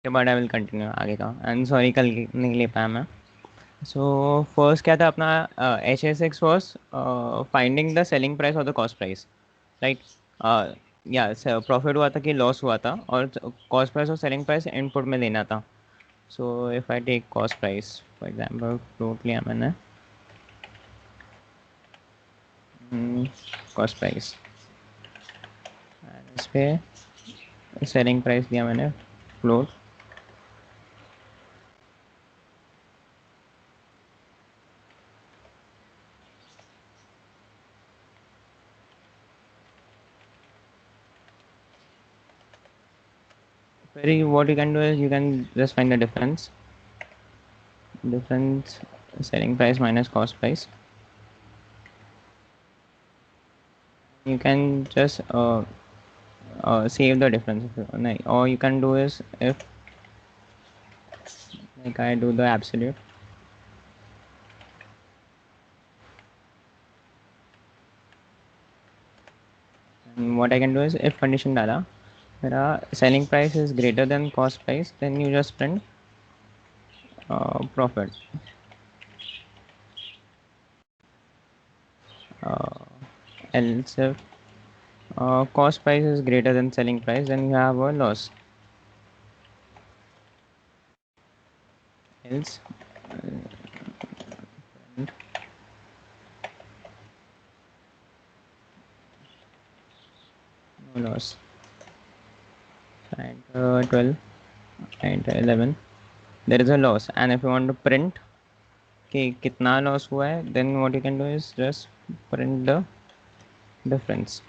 But I will continue आगे का, and sorry कल नहीं ले पाया मैं। सो फर्स्ट क्या था अपना, H6 was finding the selling price और द कॉस्ट प्राइस, राइट। या प्रॉफिट हुआ था कि लॉस हुआ था, और कॉस्ट प्राइस और सेलिंग प्राइस इनपुट में लेना था। So if I take cost price for example, float लिया मैंने, कॉस्ट प्राइस, इस पे सेलिंग प्राइस दिया मैंने, फ्लोट। फिर what you can do is you can just find the difference selling price minus cost price. You can just save the difference if or you can do is, if like I do the absolute, and what I can do is if condition डाला मेरा selling price is greater than cost price, then you just print profit, uh, else if cost price is greater than selling price, then you have a loss, else no loss. And 12 and 11 there is a loss, and if you want to print कि कितना loss हुआ है, then what you can do is just print the difference.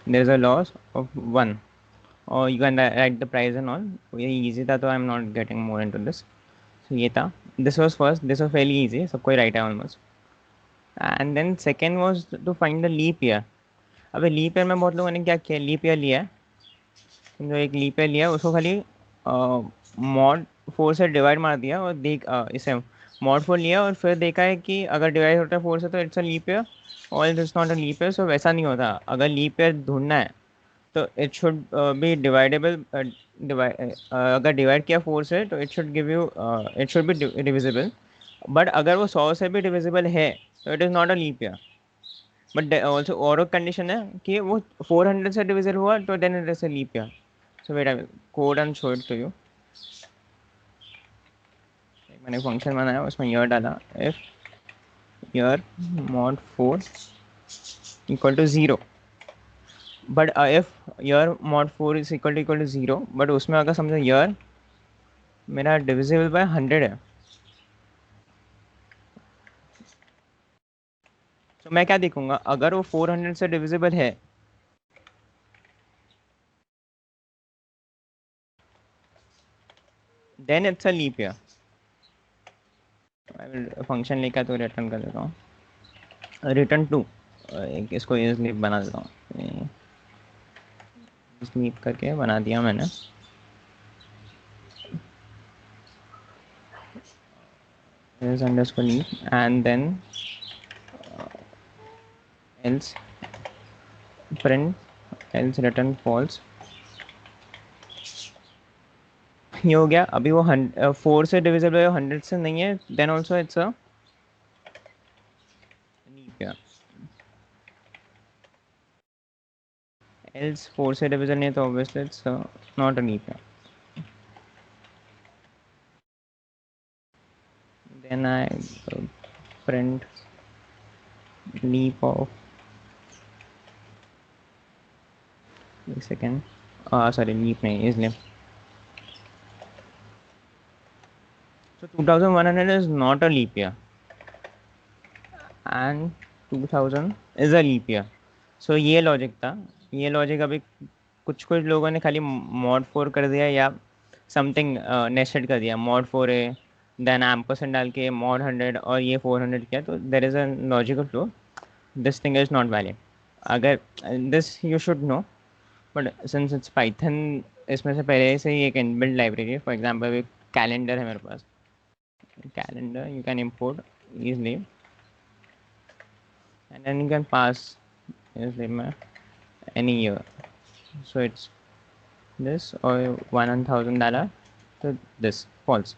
There is a loss of 1, or you can write the price and all. ये easy था, तो I'm not getting more into this. So ये था, this was first, this was fairly easy, सबको ही right है almost. And then second was to find the leap year. अबे leap year में बहुत लोगों ने क्या किया, लीप ईयर लिया है, जो एक लीप ईयर लिया उसको खाली मॉड 4 से डिवाइड मार दिया, और इसे मॉड 4 लिया, और फिर देखा है कि अगर डिवाइड होता है 4 से तो इट्स अ लीप ईयर, और it's not a leap year. So वैसा नहीं होता, अगर लीप ईयर ढूंढना है तो इट शुड बी डिवाइडेबल, अगर डिवाइड किया 4 से तो it should give you, it should be divisible. But अगर वो 100 से भी डिविजिबल है तो it is not a leap year. But also और कंडीशन है कि वो 400 से डिविजिबल हुआ तो then it is a leap year. So wait, I will code and show it to you. मैंने फंक्शन बनाया, उसमें ईयर डाला, इफ year mod 4 equal to 0, but if year mod 4 is equal to 0, but उसमें अगर समझो ईयर मेरा divisible by 100 है, तो मैं क्या देखूंगा, अगर वो 400 से डिविजिबल है then it's a leap year. I will function लेकर तो रिटर्न कर देता हूँ, रिटर्न टू, एक इसको इजली बना देता हूँ, स्नीप करके बना दिया मैंने, is underscore leaf, and then else print, else return false। ये हो गया। अभी वो 4 से डिविजिबल है, 100 से नहीं है, then also it's a leap year. Else 4 से डिविजन नहीं है तो obviously it's not a leap year. Then I print leap of, एक सेकेंड, सॉरी लीप नहीं, इसलिए so 2100 is not a leap year and 2000 is a leap year। सो ये logic था, ये लॉजिक अभी कुछ कुछ लोगों ने खाली मॉड 4 कर दिया, या समथिंग नेस्टेड कर दिया, मॉड 4 है देन एम्परसेंड डाल के मॉड 100 और ये 400 किया, तो there is a logical flow, this thing is not valid. अगर this you should know, but since it's Python, इसमें से पहले से ही एक इनबिल्ट लाइब्रेरी है. फॉर एग्जांपल अभी कैलेंडर है मेरे पास. Calendar you can import easily and then you can pass easily any year. So it's this or $1,000 to this false.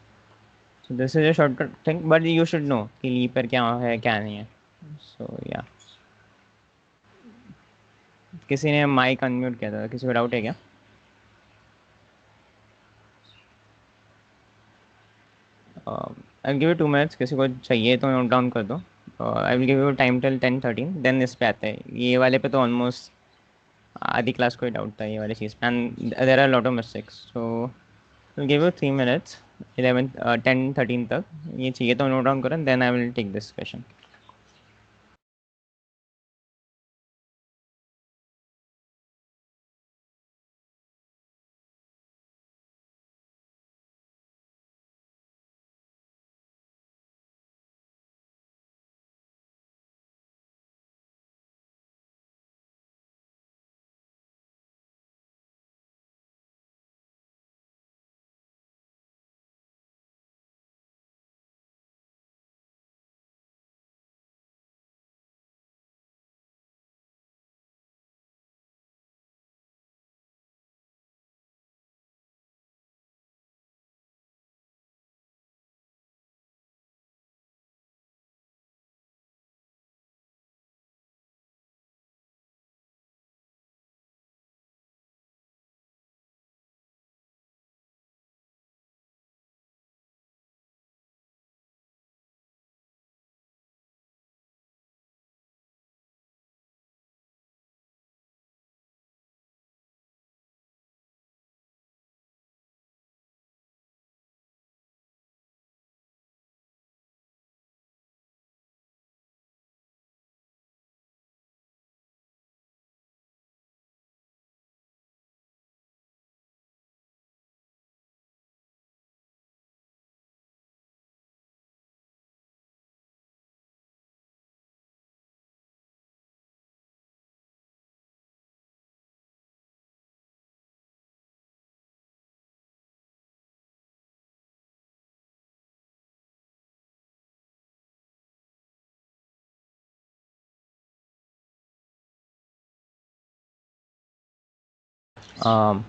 So this is a short thing but you should know कि leap पर क्या है क्या नहीं है. So yeah. किसी ने mic unmute किया था, किसी को डाउट है क्या? आई गिव यू 2 minutes, किसी को चाहिए तो नोट डाउन कर दो. I will give you time till 10:13, then इस पे आते हैं. ये वाले पे तो ऑलमोस्ट आधी क्लास को ही डाउट था ये वाली चीज़ पे and there are lot of mistakes. So will give you 3 minutes, 11 10 13 तक. ये चाहिए तो नोट डाउन करें, then I will take this question.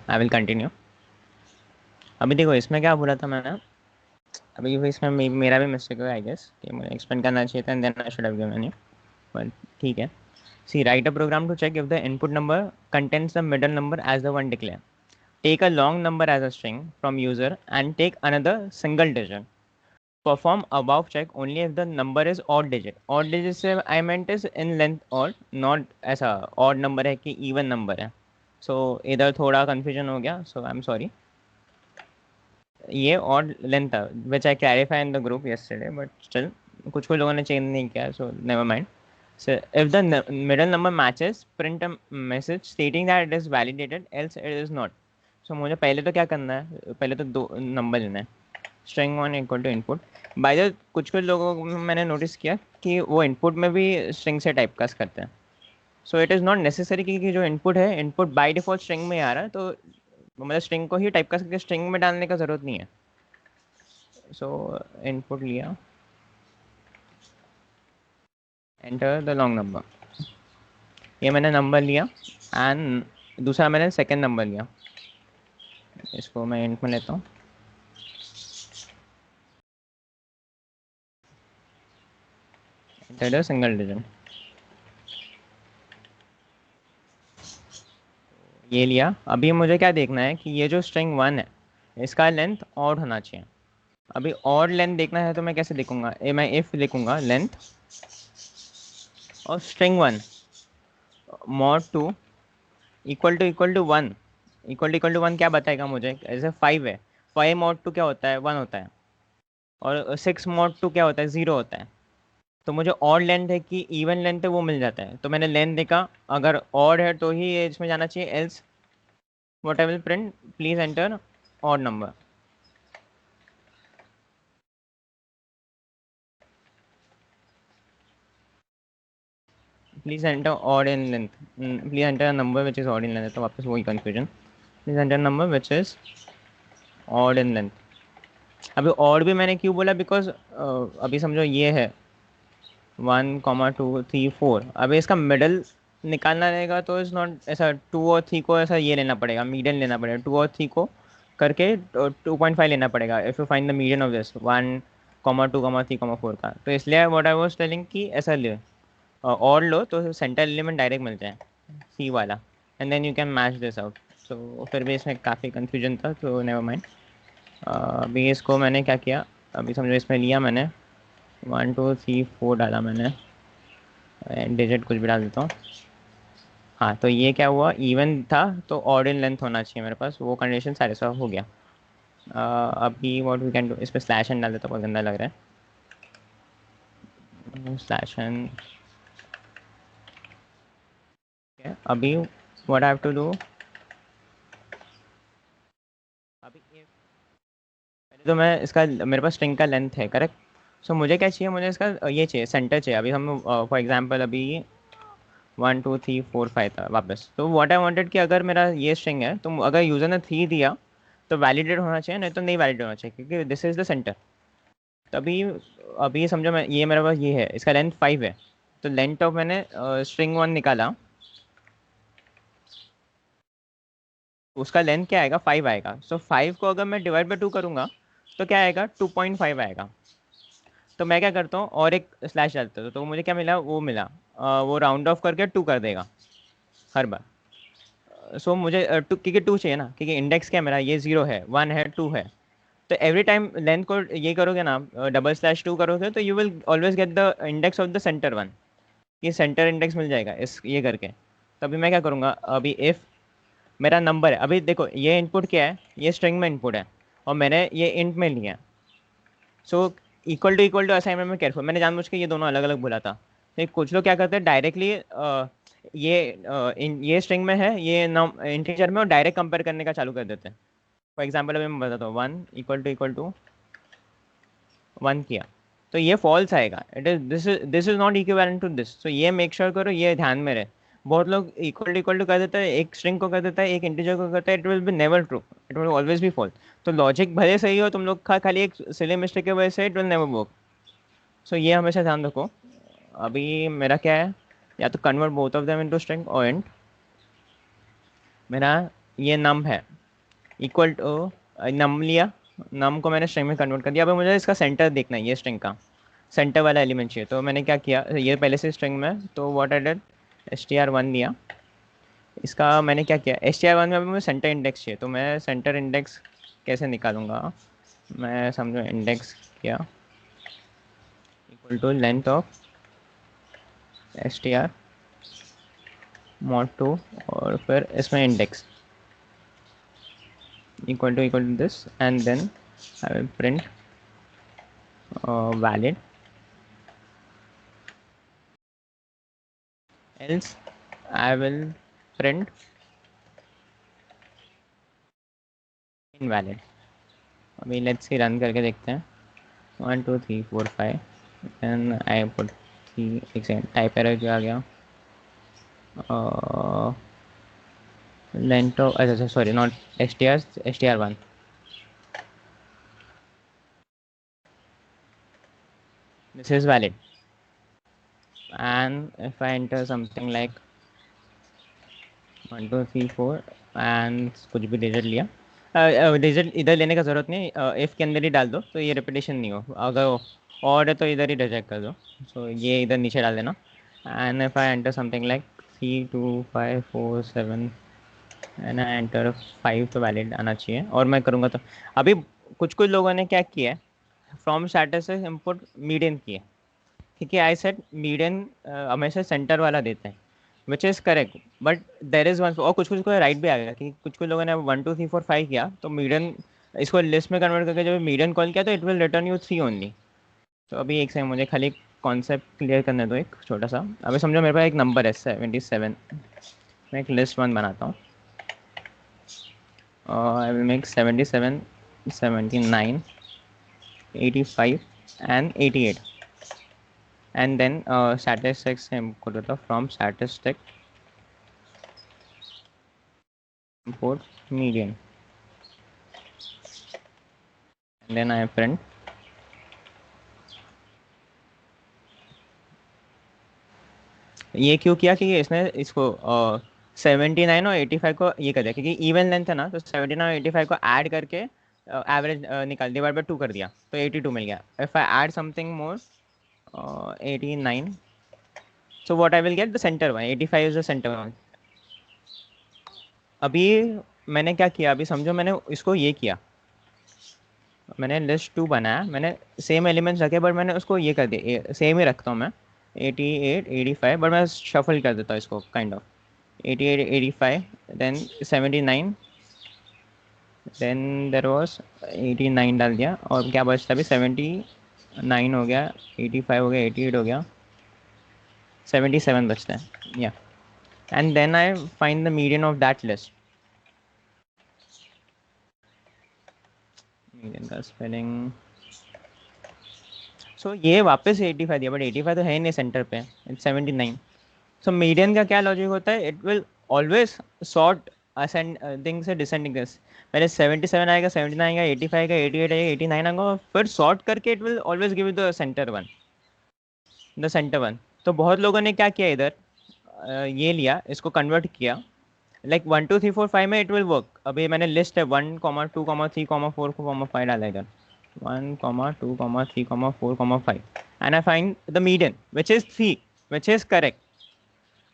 I will continue. अभी देखो इसमें क्या बोला था मैंने. अभी इसमें मेरा भी मिस्टेक है आई गेस कि मुझे एक्सप्लेन करना चाहिए था and then I should have given you. But ठीक है. See, write a program to check if the input number contains the middle number as the one declared. Take a long number as a string from user and take another single digit. Perform above check only if the number is odd digit. Odd digit से I meant is in length odd, not ऐसा odd number है कि even number है. So इधर थोड़ा confusion हो गया. So I'm sorry. ये odd length था which I clarified in the group yesterday, but still कुछ लोगों ने change नहीं किया, so never mind. So if the middle number matches, print a message stating that it is validated, else it is not. So मुझे पहले तो क्या करना है, पहले तो दो नंबर लेना है. String one equal to input. By the कुछ लोगों को मैंने नोटिस किया कि वो इनपुट में भी स्ट्रिंग से टाइप कास्ट करते हैं. So it is not necessary कि जो इनपुट है इनपुट बाय डिफॉल्ट स्ट्रिंग में आ रहा है, तो मतलब स्ट्रिंग को ही टाइप कास्ट करके स्ट्रिंग में डालने का ज़रूरत नहीं है. सो इनपुट लिया, एंटर द लॉन्ग नंबर. ये मैंने नंबर लिया एंड दूसरा मैंने सेकेंड नंबर लिया. इसको मैं इंट में लेता हूँ. Enter the single digit. ये लिया. अभी मुझे क्या देखना है कि ये जो स्ट्रिंग वन है इसका लेंथ ऑड होना चाहिए. अभी ऑड लेंथ देखना है तो मैं कैसे देखूंगा, मैं इफ लिखूंगा लेंथ और string one mod two equal to one. Equal to one क्या बताएगा मुझे, ऐसे 5 है, 5 मॉड टू क्या होता है, 1 होता है. और 6 मॉड टू क्या होता है, 0 होता है. तो मुझे ऑड लेंथ है कि इवन लेंथ है वो मिल जाता है. तो मैंने लेंथ देखा, अगर ऑड है तो ही इसमें जाना चाहिए, else what I will print please enter odd number. Please enter odd in length, please enter number which is odd in length. तो वापस वही confusion. This enter number which is odd in length. अभी odd भी मैंने क्यों बोला, because अभी समझो ये है 1,2,3,4, अभी इसका मिडल निकालना रहेगा तो इज नॉट ऐसा 2 और 3 को ऐसा ये लेना पड़ेगा, मीडियन लेना पड़ेगा, 2 और 3 को करके 2.5 लेना पड़ेगा if you find the median of this 1,2,3,4 का। तो इसलिए व्हाट आई वाज टेलिंग कि ऐसा ले और लो तो सेंटर एलिमेंट डायरेक्ट मिल जाए सी वाला, and then you can match this out. तो फिर भी इसमें काफ़ी कन्फ्यूजन था, तो नेवर माइंड। अभी इसको मैंने क्या किया, अभी समझो इसमें लिया मैंने 1,2,3,4 डाला मैंने, डिजिट कुछ भी डाल देता हूँ। हाँ, तो ये क्या हुआ, इवन था तो ऑड इन लेंथ होना चाहिए मेरे पास, वो कंडीशन सेटिस्फाई हो गया। अभी व्हाट वी कैन डू, इस पर स्लैश एन डाल देता हूँ, बहुत गंदा लग रहा है स्लैश एन। अभी what I have to do, अभी पहले तो मैं इसका, मेरे पास स्ट्रिंग का लेंथ है करेक्ट। सो मुझे क्या चाहिए, मुझे इसका ये चाहिए सेंटर चाहिए। अभी हम फॉर एग्जांपल अभी 1,2,3,4,5 था वापस, तो व्हाट आई वांटेड कि अगर मेरा ये स्ट्रिंग है तो अगर यूज़र ने 3 दिया तो वैलिडेट होना चाहिए, नहीं तो नहीं वैलिडेट होना चाहिए, क्योंकि दिस इज़ द सेंटर। तभी अभी समझो मैं, ये मेरे पास ये है, इसका लेंथ 5 है, तो लेंथ ऑफ मैंने स्ट्रिंग 1 निकाला, उसका लेंथ क्या आएगा, 5 आएगा। सो 5 को अगर मैं डिवाइड बाई 2 करूँगा तो क्या आएगा, 2.5 आएगा। तो मैं क्या करता हूँ और एक स्लैश डालता हूँ, तो मुझे क्या मिला, वो मिला वो राउंड ऑफ करके 2 कर देगा हर बार। सो मुझे क्योंकि 2 चाहिए ना, क्योंकि इंडेक्स क्या है मेरा, ये 0 है, 1 है, 2 है। तो एवरी टाइम लेंथ को ये करोगे ना, डबल/2 करोगे तो you will always get the index of the centre one, ये सेंटर इंडेक्स मिल जाएगा इस ये करके। तो अभी मैं क्या करूँगा, अभी इफ़ मेरा नंबर है, अभी देखो ये इनपुट क्या है, ये स्ट्रिंग में इनपुट है और मैंने ये इंट में लिया। सो इक्वल टू असाइनमेंट में केयरफुल, मैंने जानबूझ के ये दोनों अलग अलग बोला था। तो कुछ लोग क्या करते हैं डायरेक्टली ये स्ट्रिंग में है, ये नम इंटीजर में, और डायरेक्ट कंपेयर करने का चालू कर देते हैं। फॉर एग्जाम्पल अभी मैं बताता हूँ, 1 किया तो ये फॉल्स आएगा, it is this is not equivalent to this. तो ये मेक श्योर करो, ये ध्यान में रहे। बहुत लोग इक्वल टू कर देता है, एक स्ट्रिंग को कर देता है, एक इंटीजर को करता है, it will be never true, it will always be false. तो लॉजिक भले सही हो, तुम लोग का खाली एक सिली मिस्टेक की वजह से इट विल नेवर वर्क। सो ये हमेशा ध्यान रखो। अभी मेरा क्या है, या तो convert both of them into string और इंट। मेरा ये नम है, इक्वल टू नम लिया, नम को मैंने स्ट्रिंग में कन्वर्ट कर दिया। अभी मुझे इसका सेंटर देखना है, ये स्ट्रिंग का सेंटर वाला एलिमेंट चाहिए। तो मैंने क्या किया, ये पहले से स्ट्रिंग में, तो व्हाट आई डिड, str1 लिया। इसका मैंने क्या किया, str1 में अभी मुझे सेंटर इंडेक्स चाहिए, तो मैं सेंटर इंडेक्स कैसे निकालूंगा, मैं समझो इंडेक्स किया equal to length of str mod 2, और फिर इसमें index equal to this, and then I will print valid, else I will print invalid। अभी लेट्स सी रन करके देखते हैं, 1 2 3 4 5, देन आई पुट 3, एक सेकेंड टाइप एरर क्या आ गया, लेंथ ऑफ, अच्छा अच्छा sorry, not str1, this is valid, and if I enter something like 1 2 3 4 and कुछ भी डिजिट लिया, डिजिट इधर लेने का ज़रूरत नहीं, इफ़ के अंदर ही डाल दो तो ये रिपीटेशन नहीं हो, अगर और है तो इधर ही रिजेक्ट कर दो। सो ये इधर नीचे डाल देना, and if I enter something like 3 2 5 4 7, and I enter 5 तो वैलिड आना चाहिए। और मैं करूँगा तो अभी कुछ कुछ लोगों ने क्या किया है, फ्रॉम स्टैटस से इम्पोर्ट मीडियन किया, क्योंकि आई सेट मीडियन हमेशा सेंटर वाला देते हैं, which is correct, but there is one, और कुछ कुछ को राइट भी आ गया कि कुछ कुछ लोगों ने 1 2 3 4 5 किया तो मीडियन, इसको लिस्ट में कन्वर्ट करके जब मीडियन कॉल किया तो it will return you 3 only. तो अभी एक सेकंड, मुझे खाली कॉन्सेप्ट क्लियर करने दो एक छोटा सा। अभी समझो मेरे पास एक नंबर है 77, मैं एक लिस्ट वन बनाता हूँ, I will make 77 79 85 and 88, and then statistics से हमको देता from statistic import median, and then I print. ये क्यों किया कि इसने इसको 79 और 85 को ये कर दिया, क्योंकि इवन लेंथ है ना, तो 79 और 85 को ऐड करके एवरेज निकाल डिवाइड बाय 2 कर दिया, तो 82 मिल गया. If I add something more 89, so what I will get the center one, 85 is the center one. अभी मैंने क्या किया, अभी समझो मैंने इसको ये किया, मैंने लिस्ट टू बनाया, मैंने सेम एलिमेंट्स रखे, बट मैंने उसको ये कर दिया, सेम ही रखता हूँ मैं 88 85, बट मैं शफल कर देता हूँ इसको kind of 88 85, then 79, then there was 89 डाल दिया, और क्या बचता अभी 79 हो गया, 85 हो गया, 88 हो गया, 77 बचता है या. And then I find the median of that list. Median का स्पेलिंग, सो ये वापस 85 दिया, बट 85 तो है ही नहीं सेंटर पे, इट्स 79. सो मीडियन का क्या लॉजिक होता है, it will always sort ascending से डिसेंडिंग दिस. पहले 77 आएगा, 79 आएगा, 85 आएगा, 88 आएगा, 89 आएगा, और फिर सॉर्ट करके it will always give the centre one, the centre one. तो बहुत लोगों ने क्या किया इधर, ये लिया, इसको कन्वर्ट किया, लाइक 1 2 3 4 5 में इट विल वर्क. अभी मैंने लिस्ट है 1 2 3 4 डाला इधर, 1 2 3 4 5, and I find the median which is 3, which is correct.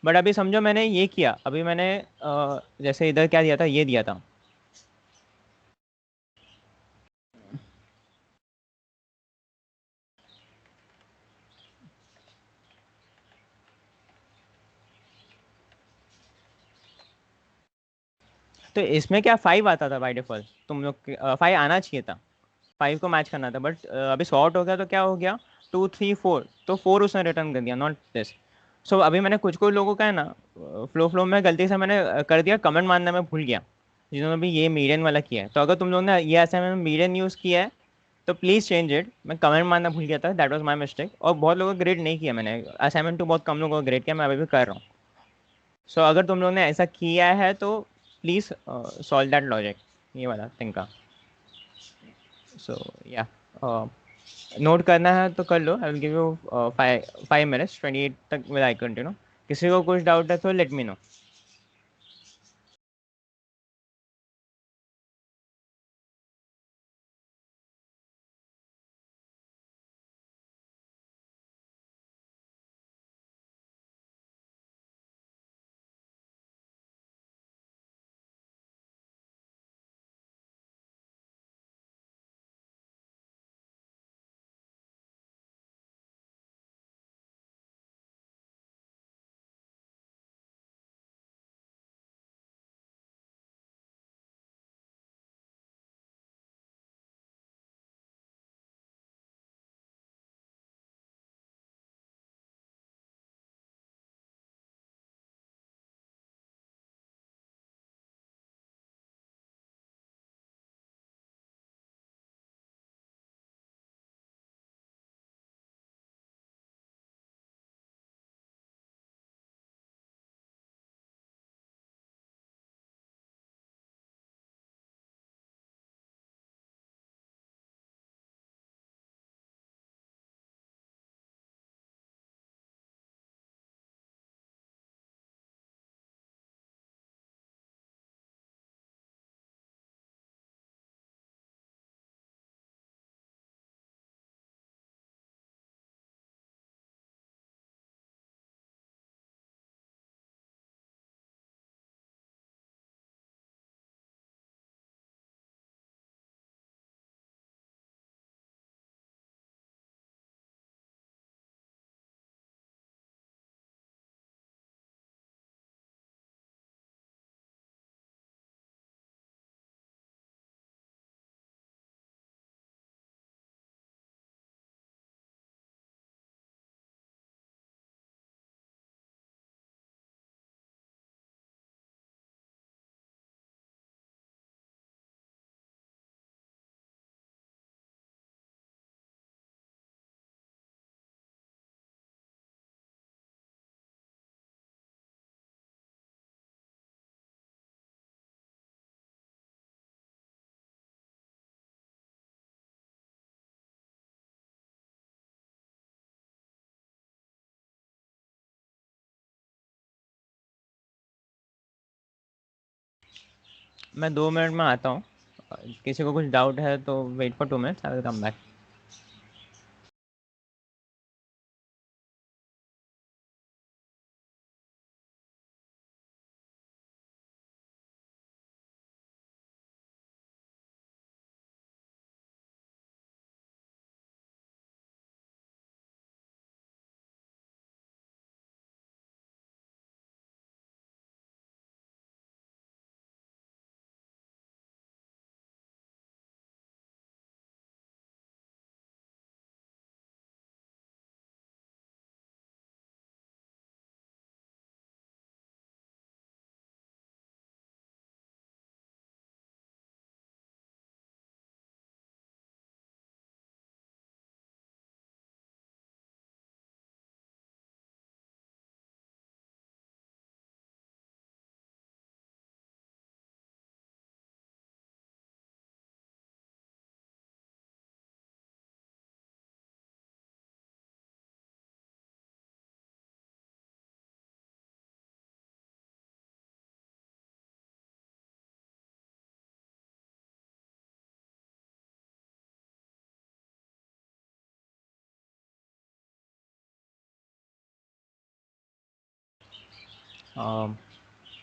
But अभी समझो मैंने ये किया, अभी मैंने जैसे इधर क्या दिया था, ये दिया था. तो इसमें क्या 5 आता था बाय डिफॉल्ट, तुम लोग 5 आना चाहिए था, 5 को मैच करना था, बट अभी शॉर्ट हो गया, तो क्या हो गया 2 3 4, तो 4 उसने रिटर्न कर दिया, नॉट दिस. सो अभी मैंने कुछ कुछ लोगों का है ना, फ्लो फ्लो में गलती से मैंने कर दिया, कमेंट मारना मैं भूल गया, जिन्होंने भी ये मीडियन वाला किया है. तो अगर तुम लोगों ने ये असाइनमेंट में मीडियन यूज़ किया है, तो प्लीज़ चेंज इट. मैं कमेंट मारना भूल गया था, दैट वाज माय मिस्टेक, और बहुत लोगों को ग्रेड नहीं किया मैंने, असाइनमेंट तो बहुत कम लोगों को ग्रेड किया, मैं अभी भी कर रहा हूँ. सो अगर तुम लोगों ने ऐसा किया है तो प्लीज़ सॉल्व दैट लॉजिक, ये वाला थिंक का. सो या, नोट करना है तो कर लो, I will give you 5 5 minutes, 28 तक विल आई कंटिन्यू. किसी को कुछ डाउट है तो लेट मी नो. मैं 2 मिनट में आता हूँ, किसी को कुछ डाउट है तो wait for 2 minutes, I will come back.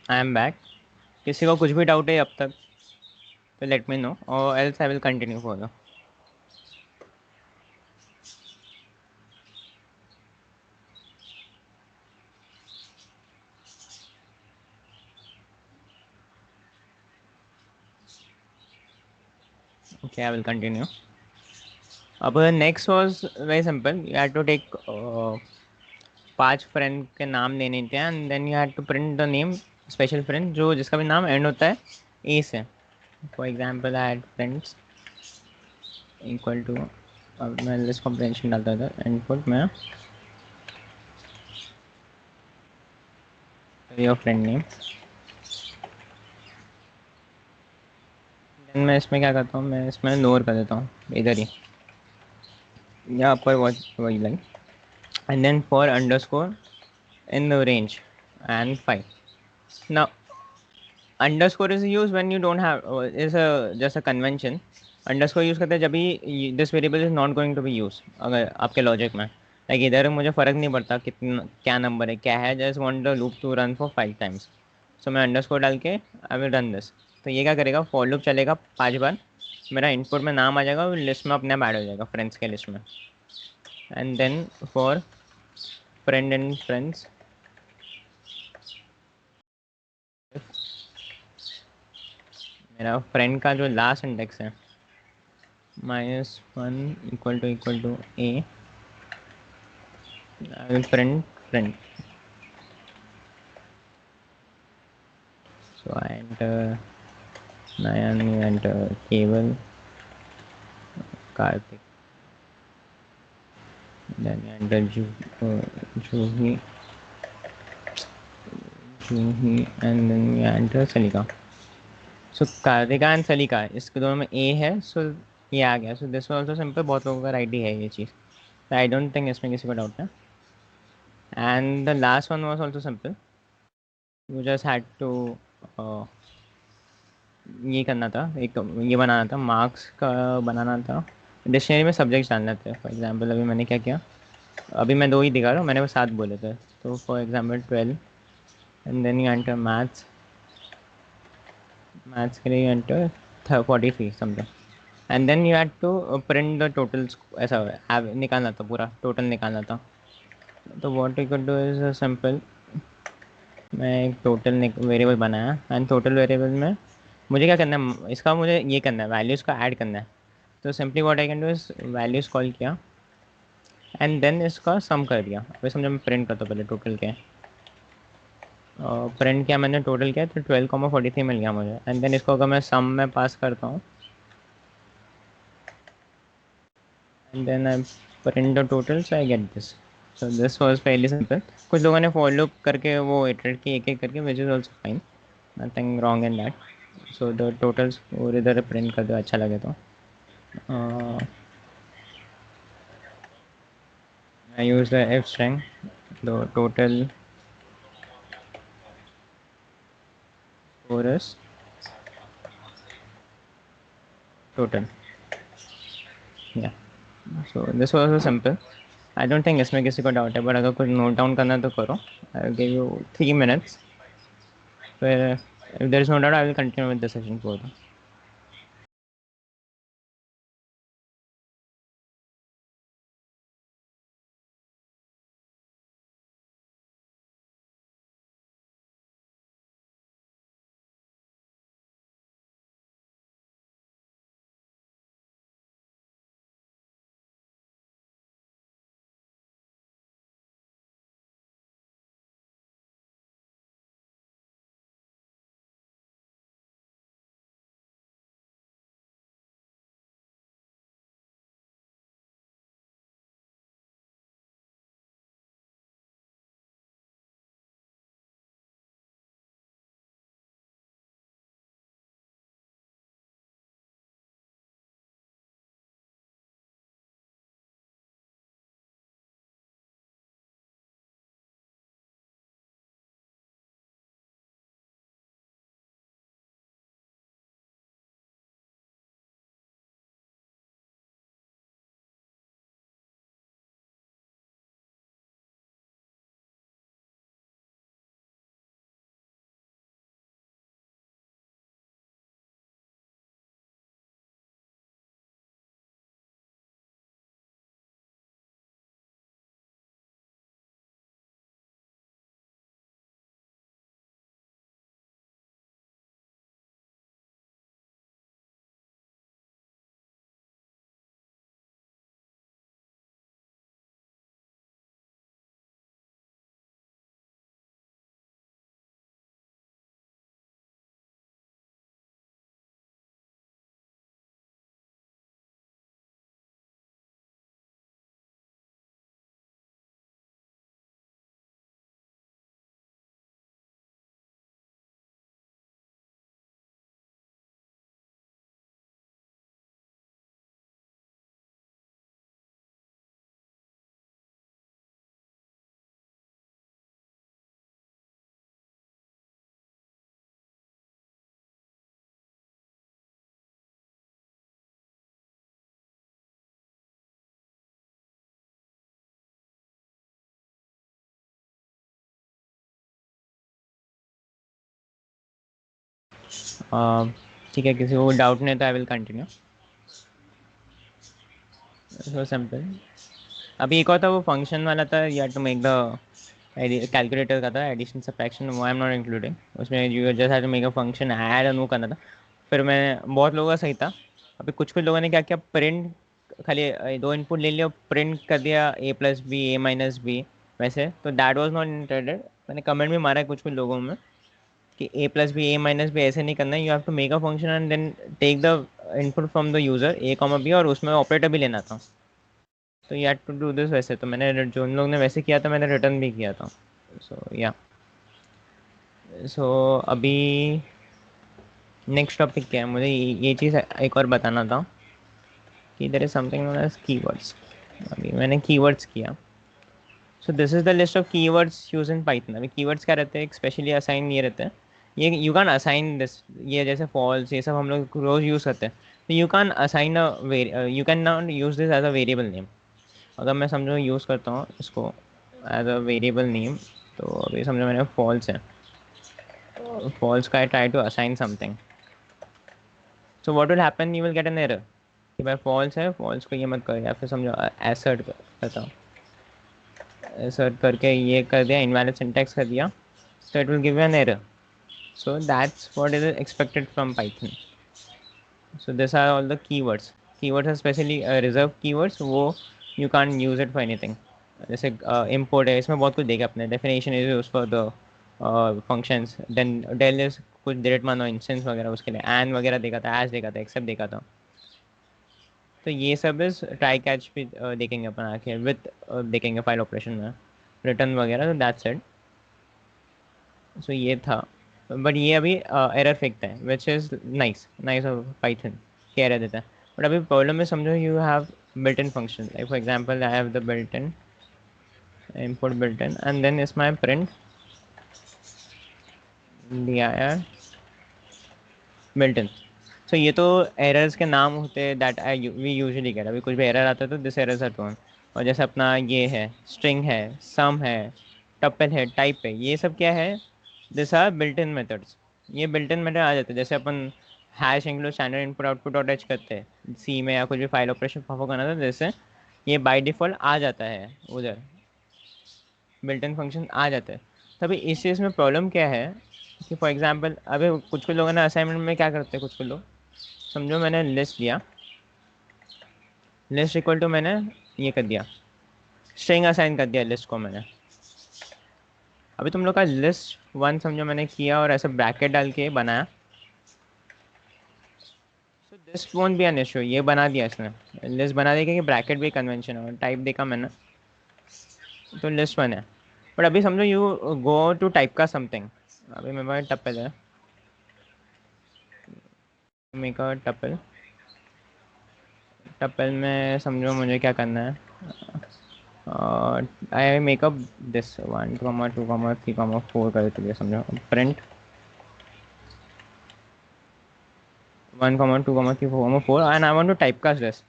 I am back. किसी को कुछ भी डाउट है अब तक तो लेट मी नो, और else I will continue for. Okay, I will continue. अब next was very simple, you had to take 5 friend के नाम लेने थे and then you had to print the name, special friend जो जिसका भी नाम एंड होता है ए से। For example I had friends equal to, अब मैं लिस्ट कॉम्प्रिहेंशन डालता था इनपुट में योर फ्रेंड नेम। देन मैं इसमें क्या करता हूँ, मैं इसमें लोअर कर देता हूँ इधर ही, यहाँ पर वही line, and then for underscore in the range and 5. Now underscore is used when you don't have is a just a convention. Underscore use करते हैं जब भी this variable is not going to be use, अगर आपके logic में like इधर मुझे फ़र्क नहीं पड़ता कितना क्या नंबर है क्या है, just want the loop to run for 5 times, so मैं अंडरस्कोर डाल के आई विल रन दिस। तो ये क्या करेगा, फॉर लूप चलेगा 5 बार, मेरा इनपुट में नाम आ जाएगा और लिस्ट में अपने आप ऐड हो जाएगा फ्रेंड्स के लिस्ट में। And then for friend and friends, मेरा फ्रेंड का जो लास्ट इंडेक्स है -1 equal to A, I will print friend. So I enter Nayan, you enter Keval, Kartik, then you enter Juhi, and then you enter Salika. So Kartika and Salika इसके दोनों में ए है, सो ये आ गया। सो दिस ऑल्सो सिंपल, बहुत लोगों का राइट ही है ये चीज़, आई डोंट थिंक इसमें किसी को डाउट है। And the last one was also simple, you just had to ये करना था, एक ये बनाना था, मार्क्स का बनाना था, डिक्शनरी में सब्जेक्ट्स डालने थे। फॉर एग्जांपल अभी मैंने क्या किया, अभी मैं 2 ही दिखा रहा हूँ, मैंने वो 7 बोले थे, तो for example 12, and then you enter maths, maths के लिए enter 43 something, and then you had to print the totals, ऐसा निकालना था, पूरा टोटल निकालना था। तो what you could do is simple, मैं एक टोटल वेरिएबल बनाया एंड टोटल वेरिएबल में मुझे क्या करना है, इसका मुझे ये करना है, वैल्यूज़ का ऐड करना है। तो simply what I can do is values call किया एंड देन इसका सम कर दिया। अभी समझो मैं प्रिंट करता हूँ पहले टोटल क्या है, प्रिंट किया मैंने टोटल क्या है, तो 12,43 मिल गया मुझे। एंड देन इसको अगर मैं सम में पास करता हूँ and then I print the total, so I get this. So this was fairly simple. कुछ लोगों ने फॉर लूप करके वो इटरेट की एक एक करके, which is also fine, nothing wrong in that. So the totals और इधर प्रिंट कर दो अच्छा लगे तो। I use the if string, the total score is total. Yeah. So this was so simple. I don't think इसमें किसी को डाउट है, बट अगर कुछ नोट डाउन करना तो करो. I'll give you 3 minutes. फिर if there is no doubt, I will continue with the session further. ठीक है, किसी को डाउट नहीं तो I will continue. So simple. अभी एक और था, वो फंक्शन वाला था, you have to make the calculator का था, एडिशन सब्ट्रैक्शन, वो आई एम नॉट इंक्लूडिंग. उसमें you just have to make a function add, और वो करना था. फिर मैं बहुत लोगों का सही था. अभी कुछ कुछ लोगों ने क्या किया, प्रिंट खाली दो इनपुट ले लिया, प्रिंट कर दिया A plus B, A minus B. वैसे तो दैट वाज नॉट इंटेंडेड. मैंने कमेंट भी मारा है कुछ कुछ लोगों में कि A plus B, A minus B ऐसे नहीं करना है. You have to make a function and then take the input from the user A comma B, और उसमें ऑपरेटर भी लेना था. तो you have to do this वैसे. तो मैंने, जो उन लोग ने वैसे किया था, मैंने रिटर्न भी किया था. सो या. सो अभी नेक्स्ट टॉपिक क्या है, मुझे ये चीज़ एक और बताना था कि there is something known as keywords. अभी मैंने कीवर्ड्स किया. So this is the list of keywords use in Python. अभी कीवर्ड्स क्या रहते हैं, स्पेशली असाइन ये रहते हैं. ये यू कैन असाइन दिस, ये जैसे फॉल्स ये सब हम लोग रोज यूज़ करते हैं. तो you can assign you can not use this as a variable name. अगर मैं समझो यूज़ करता हूँ इसको एज अ वेरिएबल नेम, तो अभी समझो मैंने फॉल्स है, फॉल्स का I try to assign something. So what will happen, you will get an error कि भाई फॉल्स है, फॉल्स को ये मत कर. या फिर समझो एसर्ट करता हूँ, एसर्ट करके ये कर दिया, इनवैलिड सिंटैक्स कर दिया, so it will give you an error. So that's what is expected from Python. So these are all the keywords. Keywords are specially reserved keywords, वो you can't use it for anything. जैसे import है, इसमें बहुत कुछ देगा अपने. definition is used for the functions. then del is कुछ direct मानो instance वगैरह, उसके लिए and वगैरह देखा था, as देखा था, except देखा था. तो ये सब इस ट्राई कैच भी देखेंगे अपन आके, विथ देखेंगे फाइल ऑपरेशन में, रिटर्न वगैरह. तो दैट्स इट. सो ये था. बट ये अभी एरर फेंकता है, which is nice nice of Python कि एरर देता है. बट अभी प्रॉब्लम में समझो, you have built in function, like for example I have the built in import built in, and then is my print dir built in. So ये तो errors के नाम होते हैं that I we usually get. अभी कुछ भी error आता है तो दिस एरर्स आर टोन। और जैसे अपना ये है, स्ट्रिंग है, सम है, टपल है, टाइप है, ये सब क्या है, this are built in methods. ये बिल्ट इन मेथड आ जाते हैं। जैसे अपन hash include standard input output dot H करते हैं सी में, या कुछ भी फाइल ऑपरेशन परफॉर्म करना था, जैसे ये बाय डिफ़ॉल्ट आ जाता है उधर, बिल्ट इन फंक्शन आ जाता है। तभी इस चीज़ में प्रॉब्लम क्या है कि फॉर एग्जांपल अभी कुछ कुछ लोगों ने असाइनमेंट में क्या करते हैं, कुछ कुछ लोग, समझो मैंने लिस्ट लिया, लिस्ट इक्वल टू मैंने ये कर दिया, स्ट्रिंग असाइन कर दिया लिस्ट को मैंने। अभी तुम लोग का लिस्ट वन समझो मैंने किया और ऐसे ब्रैकेट डाल के बनाया, so this won't be an issue. ये बना दिया इसने, लिस्ट बना दी कि ब्रैकेट भी कन्वेंशन है, टाइप देखा मैंने तो लिस्ट वन है। बट अभी समझो यू गो टू टाइप का समथिंग, अभी मेरे पास टप्पल है, मेक अ टप्पल, टप्पल में समझो मुझे क्या करना है, आई मेक अप दिस 1 2 3 4 कर दिया समझो, print 1 2 3 4 and I want to type cast this.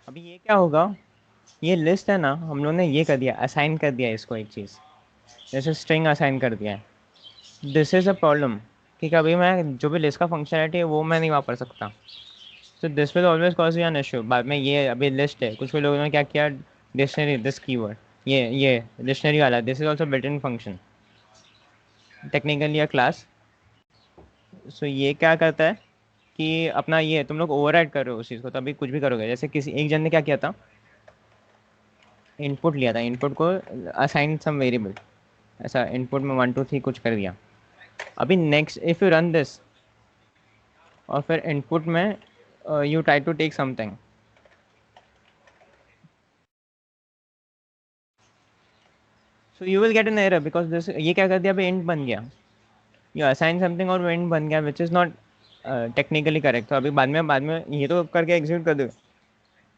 अभी ये क्या होगा, ये लिस्ट है ना, हम लोग ने ये कर दिया, असाइन कर दिया इसको एक चीज़, जैसे स्ट्रिंग असाइन कर दिया है। दिस इज़ अ प्रॉब्लम कि कभी मैं जो भी लिस्ट का फंक्शनलिटी है वो मैं नहीं वापर सकता। तो this will always cause you an issue बाद में। ये अभी लिस्ट है, कुछ कुछ लोगों ने क्या किया, डिक्शनरी दिस कीवर्ड, ये डिक्शनरी वाला, this is also built in function technically a class. So ये क्या करता है कि अपना ये तुम लोग ओवरराइड कर रहे हो उस चीज़ को, तभी कुछ भी करोगे। जैसे किसी एक जन ने क्या किया था, इनपुट लिया था, इनपुट को असाइन सम वेरिएबल, ऐसा इनपुट में 1 2 3 कुछ कर दिया। अभी next if you run this और फिर इनपुट में you try to take something, so you will get an error because this, ये क्या कर दिया, अभी इंट बन गया, यू असाइन समथिंग और इंट बन गया which is not technically correct. तो अभी बाद में ये तो करके एग्जीक्यूट कर दो,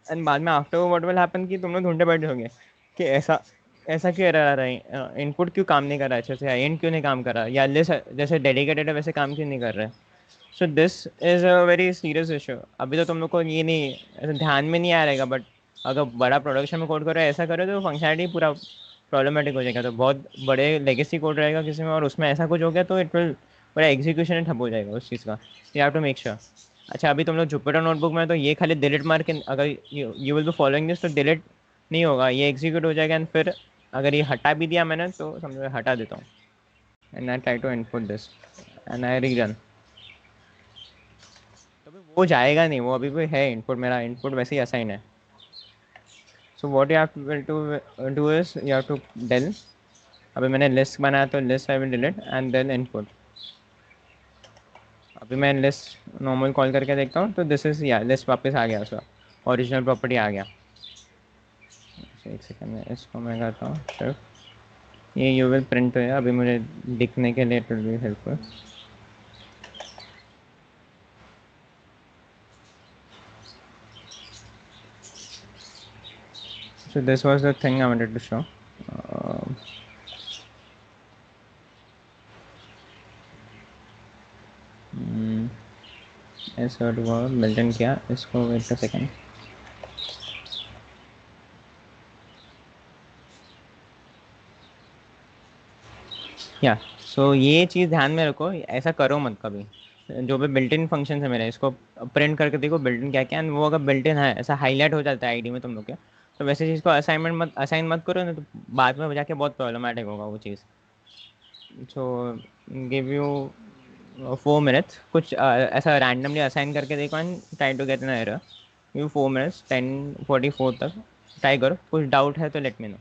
एंड बाद में आफ्टर व्हाट विल हैपन कि तुम लोग ढूंढते बैठे होगे कि ऐसा ऐसा क्यों एरर आ रहा है, इनपुट क्यों काम नहीं कर रहा है अच्छे से, एंड क्यों नहीं काम कर रहा, या लिस्ट जैसे डेडिकेटेड है वैसे काम क्यों नहीं कर रहा है। So this is a very serious issue. अभी तो तुम लोग को ये नहीं ऐसे ध्यान में नहीं आ रहेगा, बट अगर बड़ा प्रोडक्शन में कोड करो ऐसा करो तो फंक्शनलिटी पूरा प्रॉब्लमेटिक हो जाएगा। तो बहुत बड़े लेगेसी कोड रहेगा किसी में, और उसमें ऐसा कुछ हो गया तो इट विल पूरा एग्जीक्यूशन ठप हो जाएगा उस चीज़ का। You have to make sure. अच्छा अभी तुम लोग जुपिटर नोटबुक में तो ये खाली डिलीट मार के, अगर you will be following this तो डिलीट नहीं होगा, ये एग्जीक्यूट हो जाएगा। एंड फिर अगर ये हटा भी दिया मैंने तो समझो हटा देता हूँ, and I try to input this and I rerun, तो भी वो जाएगा नहीं, वो अभी भी है इनपुट, मेरा इनपुट वैसे ही असाइन है। So what you have to do is you have to del, अभी मैंने लिस्ट बनाया तो list I will delete and then input. अभी मैं लिस्ट नॉर्मल कॉल करके देखता हूँ तो दिस इज या लिस्ट वापस आ गया, उसका ओरिजिनल प्रॉपर्टी आ गया। एक सेकंड में इसको मैं करता हूँ सिर्फ, ये यू विल प्रिंट है अभी मुझे दिखने के लिए, it will be helpful. So this was the thing I wanted to show. Um ऐसा हुआ मिल्टन किया इसको, वेट अ सेकंड। या सो ये चीज़ ध्यान में रखो, ऐसा करो मत कभी। जो भी बिल्ट इन फंक्शन है मेरा, इसको प्रिंट करके देखो बिल्ट इन क्या क्या, एंड वो अगर बिल्ट इन है ऐसा हाईलाइट हो जाता है आईडी में तुम लोग के, तो वैसे चीज़ को असाइन मत करो ना, तो बाद में जाके बहुत प्रॉब्लमेटिक होगा वो चीज़। सो गिव यू 4 मिनट्स, कुछ ऐसा रैंडमली असाइन करके देखो and try to get an error. You 4 minutes 10:44 तक ट्राई करो, कुछ डाउट है तो लेट मी नो।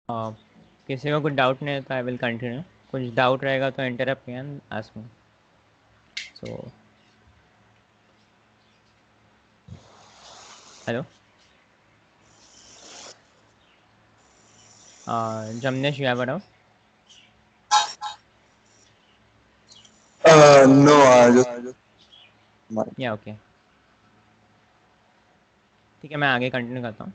किसी को कुछ डाउट नहीं है तो आई विल कंटिन्यू, कुछ डाउट रहेगा तो interrupt and ask me. So hello, Jamnesh you have a doubt? No, just yeah okay, ठीक है, मैं आगे कंटिन्यू करता हूँ।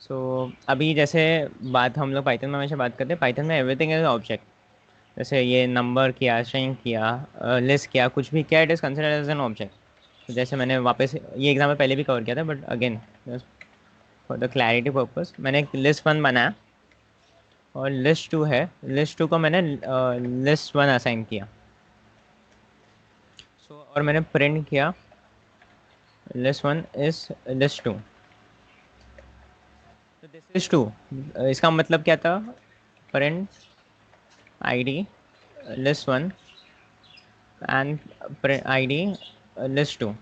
सो अभी जैसे बात हम लोग पाइथन में हमेशा बात करते हैं, पाइथन में एवरीथिंग इज ऑब्जेक्ट। जैसे ये नंबर किया, स्ट्रिंग किया, लिस्ट किया, कुछ भी किया, it is considered as an object. तो जैसे मैंने वापस ये एग्जाम्पल पहले भी कवर किया था, but again for the clarity purpose, मैंने एक लिस्ट वन बनाया और लिस्ट टू है, लिस्ट टू को मैंने लिस्ट वन असाइन किया। और मैंने प्रिंट किया list one is list two. तो दिस इज टू, इसका मतलब क्या था? Print ID list one and ID list two,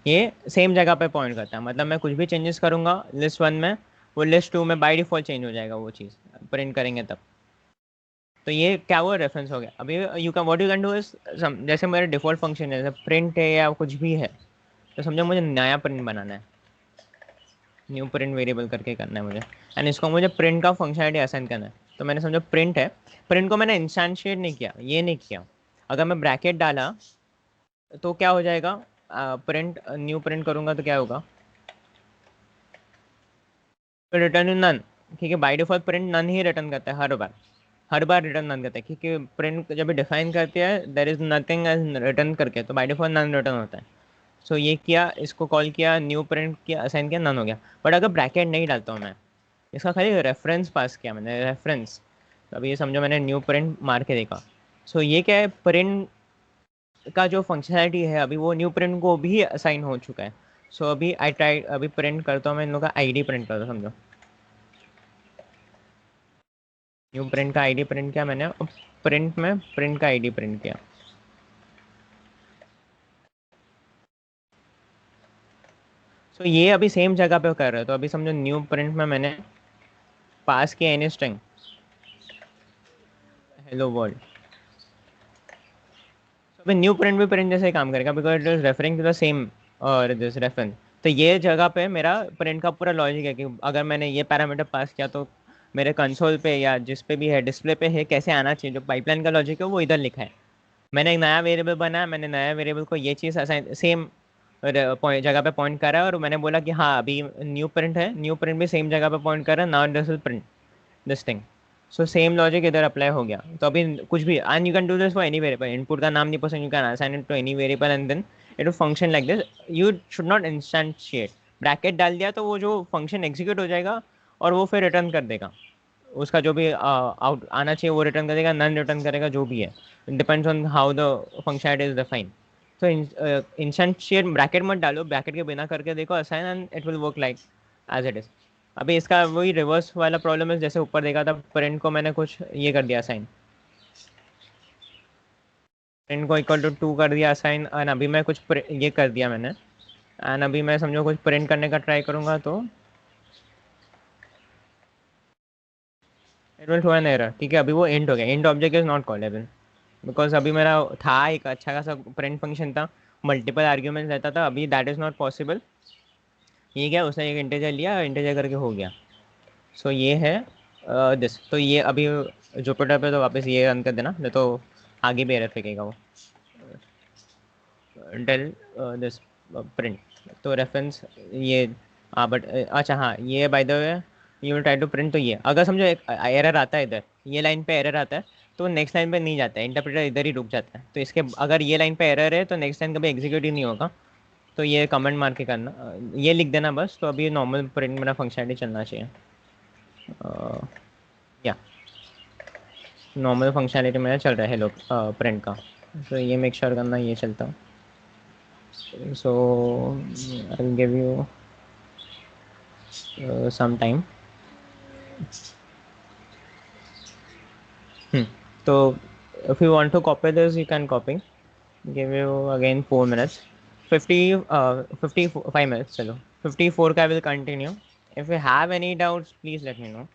ये सेम जगह पे पॉइंट करता है। मतलब मैं कुछ भी चेंजेस करूंगा लिस्ट वन में, वो लिस्ट टू में बाय डिफॉल्ट चेंज हो जाएगा, वो चीज़ प्रिंट करेंगे तब। तो ये क्या हुआ, रेफरेंस हो गया। अभी you can what you can do is, जैसे मेरा डिफॉल्ट फंक्शन है जैसे प्रिंट है या कुछ भी है, तो समझो मुझे नया प्रिंट बनाना है, न्यू प्रिंट वेरिएबल करके करना है मुझे, एंड इसको मुझे प्रिंट का फंक्शनलिटी असाइन करना है। तो मैंने समझो प्रिंट है, प्रिंट को मैंने इंस्टेंशिएट नहीं किया, ये नहीं किया। अगर मैं ब्रैकेट डाला तो क्या हो जाएगा, प्रिंट न्यू प्रिंट करूंगा तो क्या होगा, तो रिटर्न नन। ठीक है, बाय डिफॉल्ट प्रिंट नन ही रिटर्न करता है हर बार रिटर्न नन करता है, क्योंकि प्रिंट जब डिफाइन करती है there is nothing as return करके, तो बाय डिफॉल्ट नन रिटर्न होता है। सो ये किया, इसको कॉल किया, न्यू प्रिंट किया, असाइन किया, नन हो गया। बट अगर ब्रैकेट नहीं डालता हूँ मैं, इसका खाली रेफरेंस पास किया मैंने, रेफरेंस, तो अभी ये समझो मैंने न्यू प्रिंट मार के देखा। सो ये क्या है, प्रिंट का जो फंक्शनैलिटी है अभी वो न्यू प्रिंट को भी असाइन हो चुका है। सो अभी आई ट्राई, अभी प्रिंट करता हूँ मैं, इन लोगों का आईडी प्रिंट करता हूँ, समझो न्यू प्रिंट का आईडी प्रिंट किया मैंने, और प्रिंट में प्रिंट का आईडी प्रिंट किया। सो ये अभी सेम जगह पे कर रहे हो, तो अभी समझो न्यू प्रिंट में मैंने पास किया एनी स्ट्रिंग हेलो वर्ल्ड। अभी न्यू प्रिंट भी प्रिंट जैसे ही काम करेगा, because it is referring to the same और दिस रेफरेंस। तो ये जगह पे मेरा प्रिंट का पूरा लॉजिक है कि अगर मैंने ये पैरामीटर पास किया तो मेरे कंसोल पे या जिस पे भी है डिस्प्ले पे है कैसे आना चाहिए, जो पाइपलाइन का लॉजिक है वो इधर लिखा है। मैंने एक नया वेरिएबल बनाया, मैंने नया वेरिएबल को ये चीज़ असाइन सेम जगह पे पॉइंट करा है, और मैंने बोला कि हाँ अभी न्यू प्रिंट है, न्यू प्रिंट भी सेम जगह पे पॉइंट कर रहा है, now this is print this thing. So same logic इधर अप्लाई हो गया। तो अभी कुछ भी, and you can do this for any variable, input का नाम नहीं पसंद, you can assign it to any variable and then it will function like this. You should not instantiate, bracket डाल दिया तो वो जो फंक्शन एग्जीक्यूट हो जाएगा और वो फिर रिटर्न कर देगा, उसका जो भी आउट आना चाहिए वो रिटर्न कर देगा, नन रिटर्न करेगा, जो भी है, depends on how the functionality is defined. तो इंस्टेंशिएट ब्रैकेट मत डालो, ब्रैकेट के बिना करके देखो assign and it will work like as it is. अभी इसका वही रिवर्स वाला प्रॉब्लम है, जैसे ऊपर देखा था प्रिंट को मैंने कुछ ये कर दिया असाइन, प्रिंट को इक्वल टू टू कर दिया असाइन, एंड अभी मैं कुछ ये कर दिया मैंने, एंड अभी मैं समझो कुछ प्रिंट करने का ट्राई करूंगा तो it will throw an error. ठीक है, अभी वो इंट हो गया, int object is not callable, because अभी मेरा था एक अच्छा खासा प्रिंट फंक्शन था, मल्टीपल आर्ग्यूमेंट्स रहता था, अभी दैट इज़ नॉट पॉसिबल। ये क्या, उसने एक इंटीजर लिया, इंटीजर करके हो गया। सो ये है दिस। तो ये अभी जुपिटर पे तो वापस ये रन कर देना, नहीं तो आगे भी एरर फेंकेगा वो। डेल दिस प्रिंट, तो रेफरेंस ये, हाँ बट अच्छा हाँ, ये by the way you will try to print. तो ये अगर समझो एक एरर आता है इधर, ये लाइन पे एरर आता है, तो नेक्स्ट लाइन पे नहीं जाता है, इंटरप्रेटर इधर ही रुक जाता है। तो इसके अगर ये लाइन पे एरर है तो नेक्स्ट लाइन कभी एग्जीक्यूट ही नहीं होगा। तो ये कमेंट मार के करना, ये लिख देना बस। तो अभी नॉर्मल प्रिंट मेरा फंक्शनलिटी चलना चाहिए, या नॉर्मल फंक्शनलिटी मेरा चल रहा है हेलो प्रिंट का। तो ये मेक श्योर करना ये चलता। So I will give you some time. So if you want to copy this, you can copy. Give you again 4 minutes. 55 minutes. Chalo. 54 ka will continue. If you have any doubts, please let me know.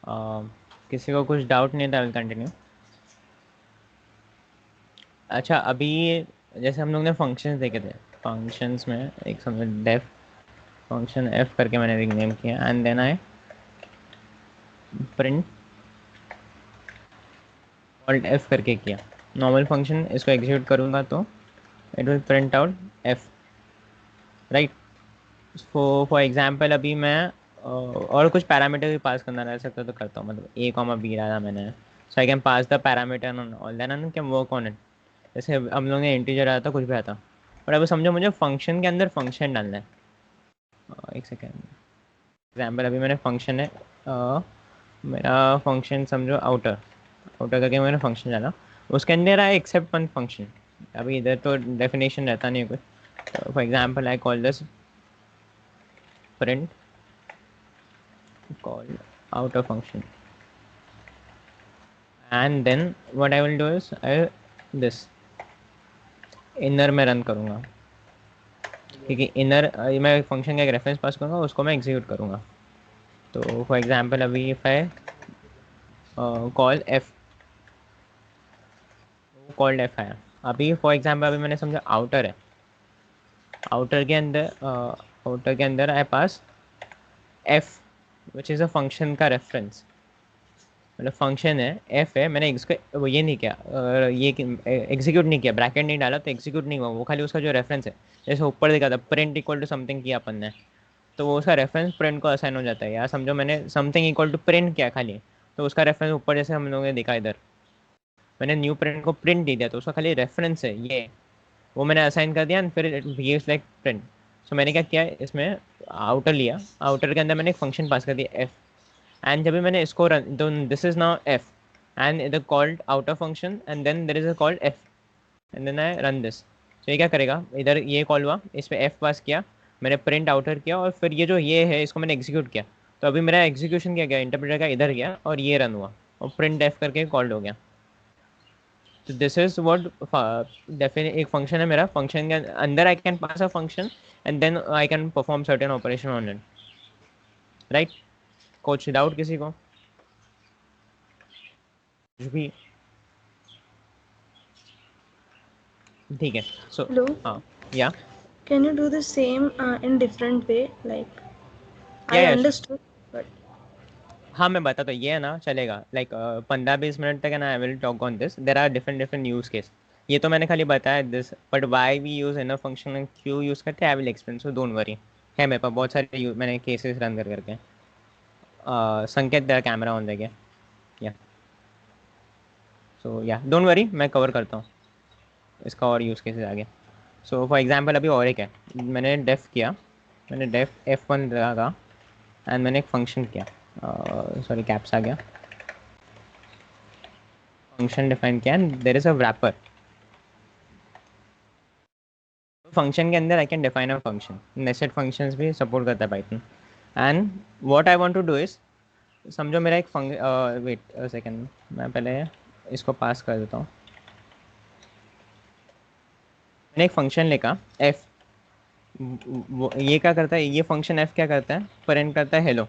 किसी को कुछ doubt नहीं था, will continue. अच्छा, अभी जैसे हम लोग ने फंक्शंस देखे थे, फंक्शंस में एक समझ डेफ फंक्शन एफ करके मैंने रिनेम किया, and then I print alt F करके किया। नॉर्मल फंक्शन इसको एग्जीक्यूट करूँगा तो it will print out F, right. For example अभी मैं और कुछ पैरामीटर भी पास करना रह सकता तो करता हूँ, मतलब ए कॉमा बी डाला मैंने, so I can pass the parameter on all, then I can work on it. जैसे हम लोग ने इंटीजर आया था, कुछ भी आता, और अब समझो मुझे फंक्शन के अंदर फंक्शन डालना है। एक सेकेंड, एग्जाम्पल अभी मैंने फंक्शन है, मेरा फंक्शन समझो आउटर, आउटर करके मैंने फंक्शन डाला, उसके अंदर आया एक्सेप्ट वन फंक्शन। अभी इधर तो डेफिनेशन रहता नहीं है कुछ, for example I call this print called outer function, and then what I will do is I this inner में रन करूँगा, क्योंकि इनर मैं फंक्शन का एक रेफरेंस पास करूँगा, उसको मैं एग्जीक्यूट करूँगा। तो फॉर एग्जांपल अभी if I call F, called F आया। अभी फॉर एग्जांपल अभी मैंने समझा आउटर है, आउटर के अंदर I pass F which is a function का रेफरेंस, मतलब फंक्शन है एफ है, मैंने इसको वो ये नहीं किया, ये एग्जीक्यूट नहीं किया, ब्रैकेट नहीं डाला तो एग्जीक्यूट नहीं हुआ, वो खाली उसका जो रेफरेंस है, जैसे ऊपर देखा था प्रिंट इक्वल टू समथिंग किया अपन ने, तो वो उसका रेफरेंस प्रिंट को असाइन हो जाता है। या समझो मैंने समथिंग इक्वल टू प्रिंट किया खाली, तो उसका रेफरेंस ऊपर जैसे हम लोगों ने देखा इधर, मैंने न्यू प्रिंट को प्रिंट दे दिया तो उसका खाली रेफरेंस है ये, वो मैंने असाइन कर दिया, फिर बिहेव्स लाइक प्रिंट। सो मैंने क्या किया इसमें, आउटर लिया, आउटर के अंदर मैंने एक फंक्शन पास कर दिया एफ, एंड जब भी मैंने इसको रन, तो this is now F and इधर called outer function, and then there is a called F, and then I run this. तो ये क्या करेगा, इधर ये कॉल हुआ, इस पर एफ पास किया, मैंने प्रिंट आउटर किया, और फिर ये जो ये है इसको मैंने एग्जीक्यूट किया, तो अभी मेरा एग्जीक्यूशन क्या गया, इंटरप्रेटर का इधर गया और ये रन हुआ, और प्रिंट एफ करके कॉल्ड हो गया। तो दिस इज व्हाट डेफिनेट एक फंक्शन है मेरा, फंक्शन के अंदर I can pass a function and then I can perform certain operation on it, right. कुछ डाउट किसी को, कुछ भी? ठीक है, सो Hello. हाँ, या Can you do the same in different way? Like या I या understood, but हाँ मैं बताता हूँ, ये है ना चलेगा, लाइक 15-20 मिनट तक है ना, I will talk on this, there are different different use case. ये तो मैंने खाली बताया this, but why we use inner function and क्यों यूज करते हैं, I will explain, so don't worry. है मेरे पास बहुत सारे मैंने केसेस रन कर करके। संकेत तेरा कैमरा ऑन देगा, या सो या डोंट वरी, मैं कवर करता हूँ इसका और यूज़ केसेस आगे। सो फॉर एग्जांपल अभी और एक है, मैंने डेफ किया, मैंने डेफ F1 लगा, एंड मैंने एक फंक्शन किया, सॉरी कैप्स आ गया, फंक्शन डिफाइन किया, and there is a wrapper. Function के अंदर I can define a function, nested functions भी सपोर्ट करता है Python, and what I want to do is, समझो मेरा एक वेट सेकंड, मैं पहले इसको पास कर देता हूँ। मैंने एक फंक्शन लिखा एफ, ये क्या करता है, ये फंक्शन एफ क्या करता है, प्रिंट करता है hello,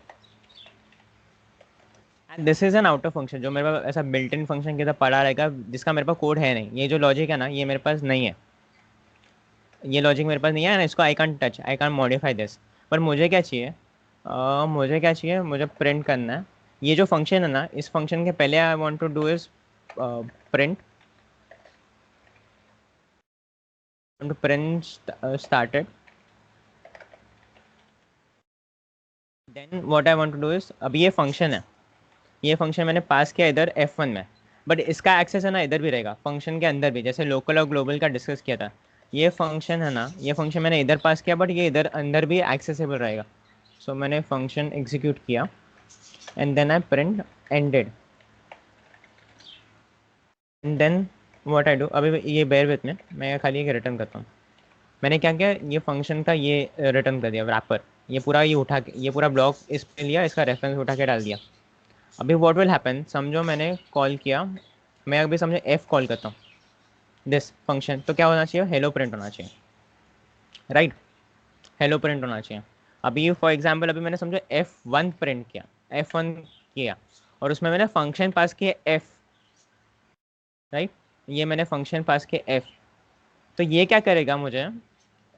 and this is an outer function, जो मेरे पास ऐसा बिल्ट इन फंक्शन की तरह पड़ा रहेगा, जिसका मेरे पास कोड है नहीं, ये जो लॉजिक है ना ये मेरे पास नहीं है, ये लॉजिक मेरे पास नहीं है ना, इसको I can touch, I can modify this. पर मुझे क्या चाहिए, मुझे क्या चाहिए, मुझे प्रिंट करना है, ये जो फंक्शन है ना, इस फंक्शन के पहले I want to do is print, print started, then what I want to do is, अब ये फंक्शन है, ये फंक्शन मैंने पास किया इधर F1 में, बट इसका एक्सेस है ना इधर भी रहेगा, फंक्शन के अंदर भी, जैसे लोकल और ग्लोबल का डिस्कस किया था, ये फंक्शन है ना, ये फंक्शन मैंने इधर पास किया, बट ये इधर अंदर भी एक्सेसिबल रहेगा। सो मैंने फंक्शन एग्जीक्यूट किया, and then I print ended, and then what I do, अभी ये बेयर विथ में, मैं खाली एक रिटर्न करता हूँ। मैंने क्या किया, ये फंक्शन का ये रिटर्न कर दिया रैपर, ये पूरा ये उठा के, ये पूरा ब्लॉक इस पे लिया, इसका रेफरेंस उठा के डाल दिया। अभी व्हाट विल हैपन, समझो मैंने कॉल किया, मैं अभी समझो एफ कॉल करता हूँ दिस फंक्शन, तो क्या होना चाहिए, हेलो प्रिंट होना चाहिए, राइट, हेलो प्रिंट होना चाहिए। अभी फॉर एग्जांपल अभी मैंने समझो F1 प्रिंट किया, F1 किया, और उसमें मैंने फंक्शन पास किया एफ, राइट, ये मैंने फंक्शन पास किया एफ। तो ये क्या करेगा मुझे,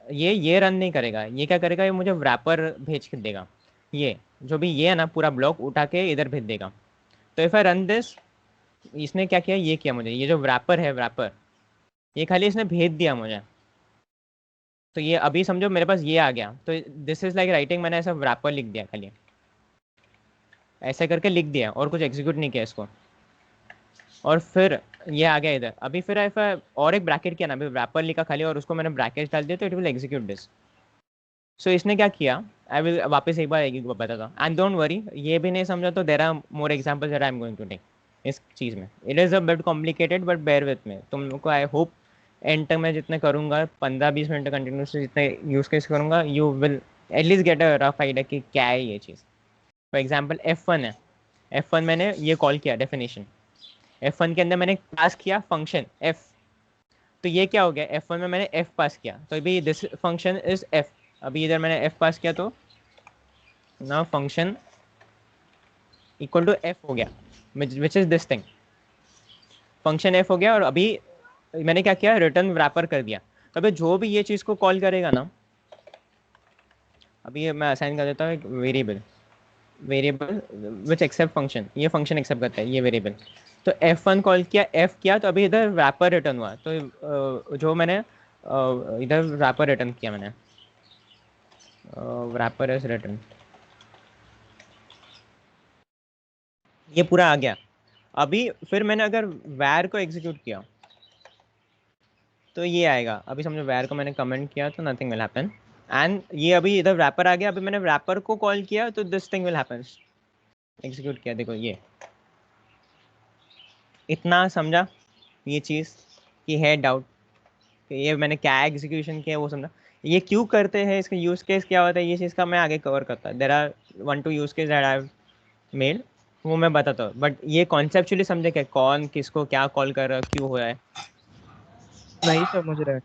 ये रन नहीं करेगा, ये क्या करेगा, ये मुझे रैपर भेज के देगा, ये जो भी ये है ना पूरा ब्लॉक उठा के इधर भेज देगा। तो इफ आई रन दिस, इसने क्या किया, ये किया मुझे, ये जो रैपर है रैपर, ये खाली इसने भेज दिया मुझे। तो ये अभी समझो मेरे पास ये आ गया, तो दिस इज लाइक राइटिंग, मैंने ऐसा रैपर लिख दिया, खाली ऐसे करके लिख दिया और कुछ एग्जीक्यूट नहीं किया इसको। और फिर ये आ गया इधर। अभी फिर और एक ब्रैकेट किया ना, अभी रैपर लिखा खाली और उसको मैंने ब्रैकेट डाल दिया, तो इट विल एग्जीक्यूट दिस। सो इसने क्या किया, आई विल वापस एक बार एक बताता हूँ, एंड डोंट वरी, ये भी नहीं समझा तो there are more examples that I am going to take इस चीज़ में। It is a bit complicated but bear with me, तुम लोग को आई होप एंड तक मैं जितने करूँगा 15-20 मिनट कंटिन्यूसली जितने यूज़ केस करूँगा, you will at least get a rough idea कि क्या है ये चीज़। फॉर एग्जाम्पल F1 है, F1 मैंने ये कॉल किया डेफिनेशन, F1 के अंदर मैंने पास किया फंक्शन F। तो ये क्या हो गया, F1 में मैंने F पास किया, तो अभी दिस फंक्शन इज F। अभी इधर मैंने F पास किया, तो ना फंक्शन इक्वल टू F हो गया, which is this thing, function F हो गया। और अभी मैंने क्या किया, रिटर्न रैपर कर दिया। तो अभी जो भी ये चीज़ को कॉल करेगा ना, अभी मैं असाइन कर देता हूँ एक variable, variable which accept function, ये फंक्शन एक्सेप्ट करता है ये वेरिएबल। तो F1 कॉल किया, F किया, तो अभी इधर रैपर रिटर्न हुआ। तो जो मैंने इधर रैपर रिटर्न किया मैंने, रैपर इज रिटर्न, ये पूरा आ गया। अभी फिर मैंने अगर वैर को एग्जीक्यूट किया तो ये आएगा। अभी समझो वैर को मैंने कमेंट किया तो नथिंग विल हैपन, एंड ये अभी इधर रैपर आ गया। अभी मैंने रैपर को कॉल किया तो this thing will happen, execute किया, देखो ये इतना समझा ये चीज़ कि है डाउट कि ये मैंने क्या एग्जीक्यूशन किया वो समझा। ये क्यों करते हैं, इसका यूज़ केस क्या होता है, ये चीज़ का मैं आगे कवर करता। There are 1-2 use case that I have made, वो मैं बताता हूँ। बट ये कॉन्सेप्चुअली समझे क्या, कौन किसको क्या कॉल कर रहा है, क्यों हो रहा है। नहीं समझ रहा है।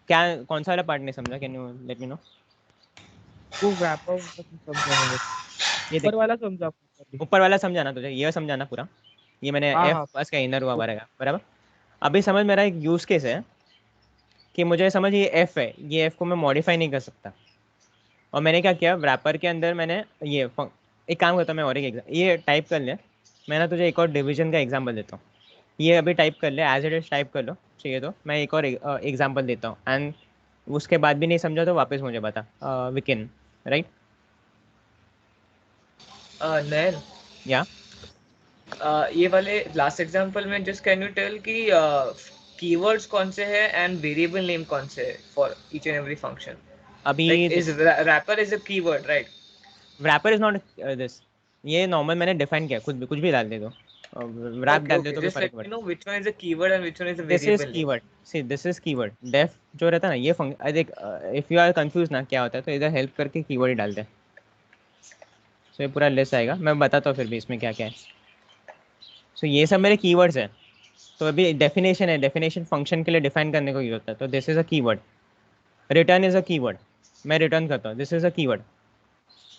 क्या कौन सा वाला पार्ट नहीं समझा, can you let me no. वो रैपर वाला तो समझा मैंने, ये ऊपर देख, वाला समझा properly। ऊपर वाला समझाना तुझे, ये समझाना पूरा, ये मैंने हाँ एफ हाँ। बस का इनर हुआ रहेगा बराबर। अभी समझ मेरा एक यूज़ केस है कि मुझे समझ ये एफ है, ये एफ को मैं मॉडिफाई नहीं कर सकता। और मैंने क्या किया, रैपर के अंदर मैंने ये एक काम करता हूँ मैं, और एक एग्जाम ये टाइप कर ले, मैं ना तुझे एक और डिवीजन का एग्जाम्पल देता हूँ। ये अभी टाइप कर ले, एज इट इज टाइप कर लो, चाहिए तो मैं एक और एग्जाम्पल देता हूँ, एंड उसके बाद भी नहीं समझा तो वापस मुझे बता, विकिन, राइट नैन, या। ये वाले लास्ट एग्जांपल में जस्ट कैन यू टेल कि कीवर्ड्स कौन से हैं एंड वेरिएबल नेम कौन से है for each and every function. अभी like is wrapper is a keyword, right? Wrapper is not this, ये नॉर्मल मैंने डिफाइन किया, कुछ भी डाल दे दो, रैप Okay, डाल दे okay. तो भी Just फर्क let नहीं me पड़ता। know which one is a keyword and which one is a this is variable name. Keyword, see this is keyword, def जो रहता है ना ये फंक्शन, देख इफ यू आर कंफ्यूज ना क्या होता है, तो इधर हेल्प करके कीवर्ड ही डाल दे, सो ये पूरा लिस्ट आएगा। मैं बताता हूँ फिर भी इसमें क्या क्या है। सो ये सब मेरे कीवर्ड्स हैं। तो अभी डेफिनेशन है, डेफिनेशन फंक्शन के लिए डिफाइन करने को यूज होता है, तो this is a keyword. Return is a keyword, मैं रिटर्न करता हूँ, this is a keyword.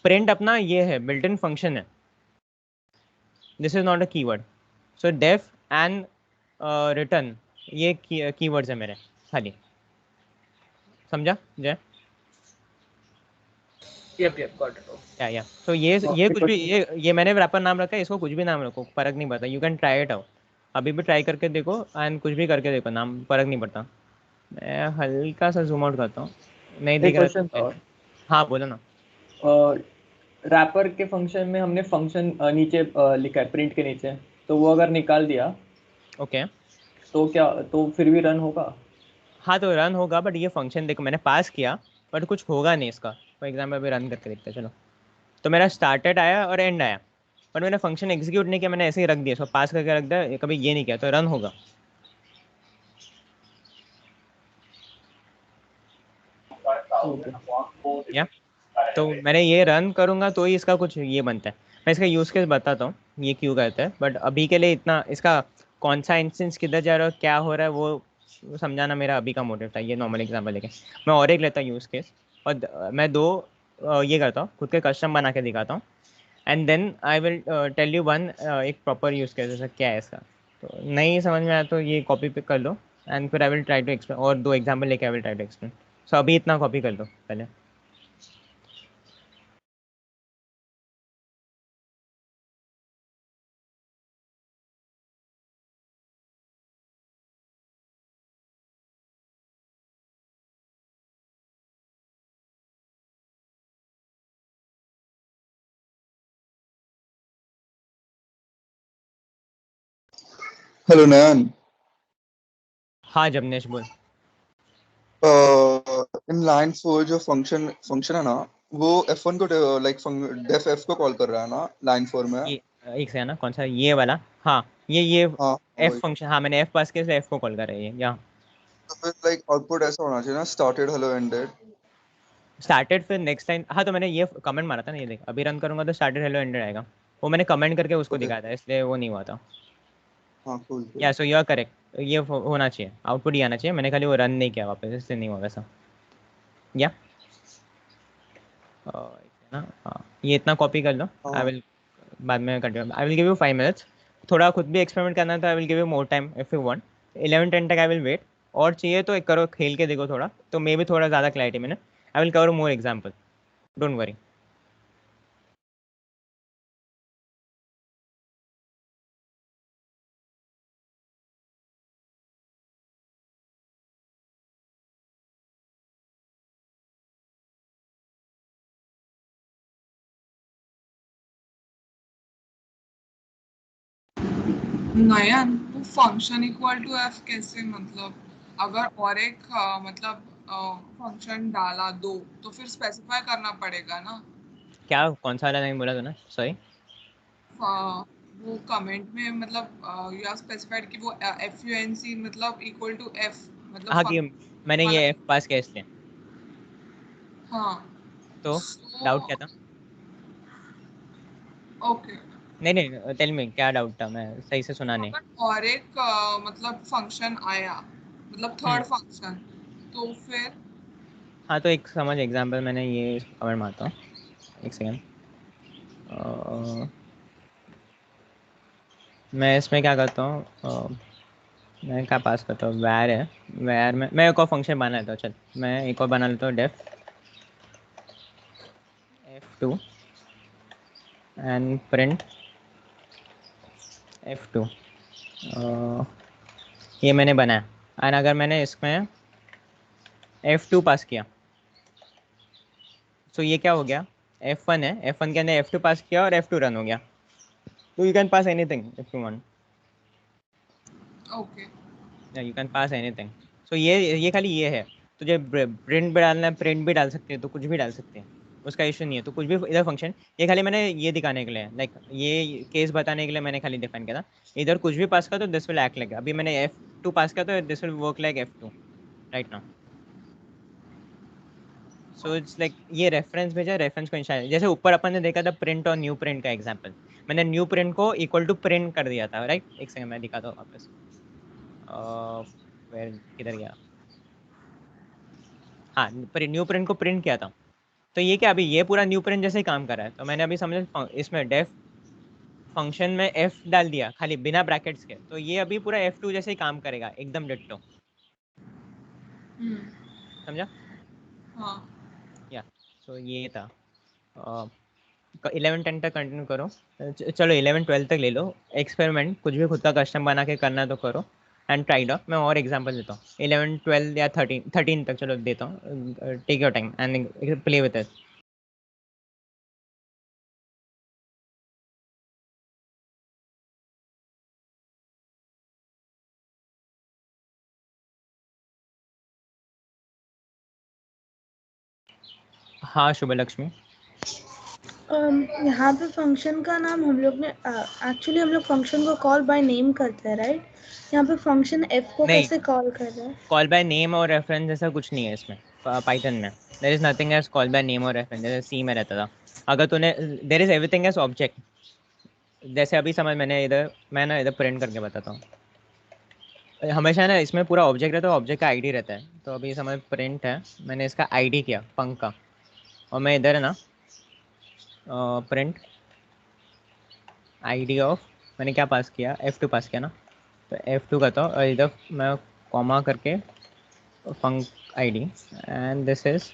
Print अपना ये है, बिल्ट इन फंक्शन है, this is not a keyword. So deaf and return, ये कीवर्ड्स है मेरे खाली, समझा जय। Yep, yep, got it. या तो ये कुछ भी, ये मैंने रैपर नाम रखा है, इसको कुछ भी नाम रखो, फर्क नहीं पड़ता, you can try it out. अभी भी ट्राई करके देखो एंड कुछ भी करके देखो, नाम फर्क नहीं पड़ता। मैं हल्का सा जूम आउट करता हूँ, नहीं दिख एक रहा क्वेश्चन तो था। हाँ बोलो ना। रैपर के फंक्शन में हमने फंक्शन नीचे लिखा है प्रिंट के नीचे, तो वो अगर निकाल दिया ओके तो क्या, तो फिर भी रन होगा? हाँ तो रन होगा, बट ये फंक्शन देखो मैंने पास किया, बट कुछ होगा नहीं इसका। फॉर एग्जाम्पल अभी रन करके देखते हैं, चलो। तो मेरा स्टार्टेड आया और एंड आया, बट मैंने फंक्शन एग्जीक्यूट नहीं किया, मैंने ऐसे ही रख दिया, इसको पास करके रख दिया, कभी ये नहीं किया, तो रन होगा। या तो मैंने ये रन करूंगा तो ही इसका कुछ ये बनता है। मैं इसका यूज़ केस बताता हूँ ये क्यों करता है, बट अभी के लिए इतना, इसका कौन सा इंस्टेंस किधर जा रहा है, क्या हो रहा है, वो समझाना मेरा अभी का मोटिव था, ये नॉर्मल एग्जाम्पल लेके। मैं और एक लेता हूँ यूज़ केस, और मैं दो ये करता हूँ, खुद के कस्टम बना के दिखाता हूँ, and then I will tell you one एक प्रॉपर यूज़ केस जैसा क्या है इसका। तो नहीं समझ में आया तो ये कॉपी पे कर लो एंड फिर I will try to explain, और 2 एग्जांपल लेके I will try to explain. So अभी इतना कॉपी कर लो पहले। हेलो नयन। हाँ जमनेश बोल। इन लाइन 4 जो फंक्शन है ना, वो F1 को लाइक डेफ एफ को कॉल कर रहा है ना लाइन 4 में। ये एक सेकंड ना, कौन सा ये वाला? हाँ ये हाँ एफ वही। फंक्शन, हाँ मैंने एफ पास किया इसलिए एफ को कॉल कर रही है यहाँ। तो फिर लाइक आउटपुट ऐसा होना चाहिए ना, स्टार्टेड हेलो एंडेड। स्टार्टेड फिर नेक्स्ट लाइन, हाँ तो मैंने ये कमेंट मारा था ना, ये देख अभी रन करूंगा तो स्टार्टेड हेलो एंडेड आएगा। वो मैंने कमेंट करके उसको ओके। दिखाया था इसलिए वो नहीं हुआ था। हाँ कूल या cool. So you are correct, ये होना चाहिए, आउटपुट ये आना चाहिए। मैंने खाली वो रन नहीं किया वापस, इसलिए नहीं हुआ वैसा। या ना हाँ, ये इतना कॉपी कर लो। आई हाँ विल बाद में continue, I will give you 5 minutes. थोड़ा खुद भी एक्सपेरिमेंट करना है तो I will give you more time if you want. 11-10 तक आई विल वेट। और चाहिए तो एक करो, खेल के देखो थोड़ा, तो मे भी थोड़ा ज़्यादा क्लैरिटी मैंने। I will cover more example, don't worry. Nayan, तो फंक्शन इक्वल टू एफ कैसे? मतलब अगर और एक मतलब फंक्शन डाला दो तो फिर स्पेसिफाई करना पड़ेगा ना। क्या कौन सा वाला नहीं बोला तूने, सॉरी? वो कमेंट में मतलब यू आर स्पेसिफाइड कि वो एफ यू एन सी मतलब इक्वल टू एफ मतलब हाँ कि फंक्शन मैंने वाला। ये एफ पास किया इसलिए। हाँ तो सो डाउट क्या था? ओके। नहीं नहीं, टेल मी क्या डाउट था, मैं सही से सुना नहीं। अगर और एक मतलब फंक्शन आया मतलब हम्म। थर्ड फंक्शन तो फिर। हाँ तो एक समझ एग्जाम्पल, मैंने ये कमेंट मारता हूँ, एक सेकेंड। मैं इसमें क्या करता हूँ, मैं क्या पास करता हूँ, वैर है। वैर में मैं एक और फंक्शन बना लेता हूँ, चल मैं एक और बना लेता हूँ, def f2 and print f2। ये मैंने बनाया, एंड अगर मैंने इसमें f2 पास किया तो ये क्या हो गया, f1 है, f1 के अंदर f2 पास किया और f2 रन हो गया। तो you can pass anything if you want, okay you can pass anything. So ये खाली ये है, तुझे प्रिंट भी डालना है, प्रिंट भी डाल सकते हैं, तो कुछ भी डाल सकते हैं, उसका इशू नहीं है। तो कुछ भी इधर फंक्शन, ये खाली मैंने ये दिखाने के लिए, लाइक ये केस बताने के लिए मैंने खाली डिफाइन किया था। इधर कुछ भी पास कर तो दिस विल एक्ट लाइक, अभी मैंने f2 पास किया तो this will work like f2 right now. So it's like ये रेफरेंस भेजा, रेफरेंस को इंशाल्लाह, जैसे ऊपर अपन ने देखा था प्रिंट और न्यू प्रिंट का एग्जांपल, मैंने न्यू प्रिंट को इक्वल टू प्रिंट कर दिया था, राइट? एक सेकंड मैं दिखाता हूँ वापस। किधर गया? हाँ, न्यू प्रिंट को प्रिंट किया था। तो ये क्या, अभी ये पूरा न्यू प्रिंट जैसे ही काम कर रहा है। तो मैंने अभी समझ इसमें डेफ फंक्शन में f डाल दिया खाली बिना ब्रैकेट्स के, तो ये अभी पूरा f2 जैसे ही काम करेगा, एकदम डिट्टो। समझा? हाँ या सो ये था। 11-10 तक कंटिन्यू करो। चलो 11-12 तक ले लो, एक्सपेरिमेंट कुछ भी खुद का कस्टम बना के करना तो करो, एंड ट्राइड आउट। मैं और एग्जांपल देता हूँ, 11-12 या 13 तक चलो देता हूँ, take your time and play with it. हाँ शुभ लक्ष्मी। यहाँ पे फंक्शन का नाम हम लोग ने एक्चुअली हम लोग फंक्शन को कॉल बाय नेम करते हैं, राइट? यहाँ पे फंक्शन एफ को नहीं, कैसे कॉल कर रहा है? कॉल बाय नेम और रेफरेंस ऐसा कुछ नहीं है इसमें, पाइथन में there is nothing as call by name और रेफरेंस, जैसे सी में रहता था। अगर तूने, there is everything as object. जैसे अभी समझ, मैं ना इधर प्रिंट करके बताता हूँ। हमेशा ना इसमें पूरा ऑब्जेक्ट रहता है, ऑब्जेक्ट का आईडी रहता है। तो अभी समझ प्रिंट है, मैंने इसका आईडी किया पंख का, और मैं इधर है ना प्रिंट आईडी ऑफ, मैंने क्या पास किया, F2 पास किया ना, तो F2 करता हूँ और इधर मैं कॉमा करके func ID, and this is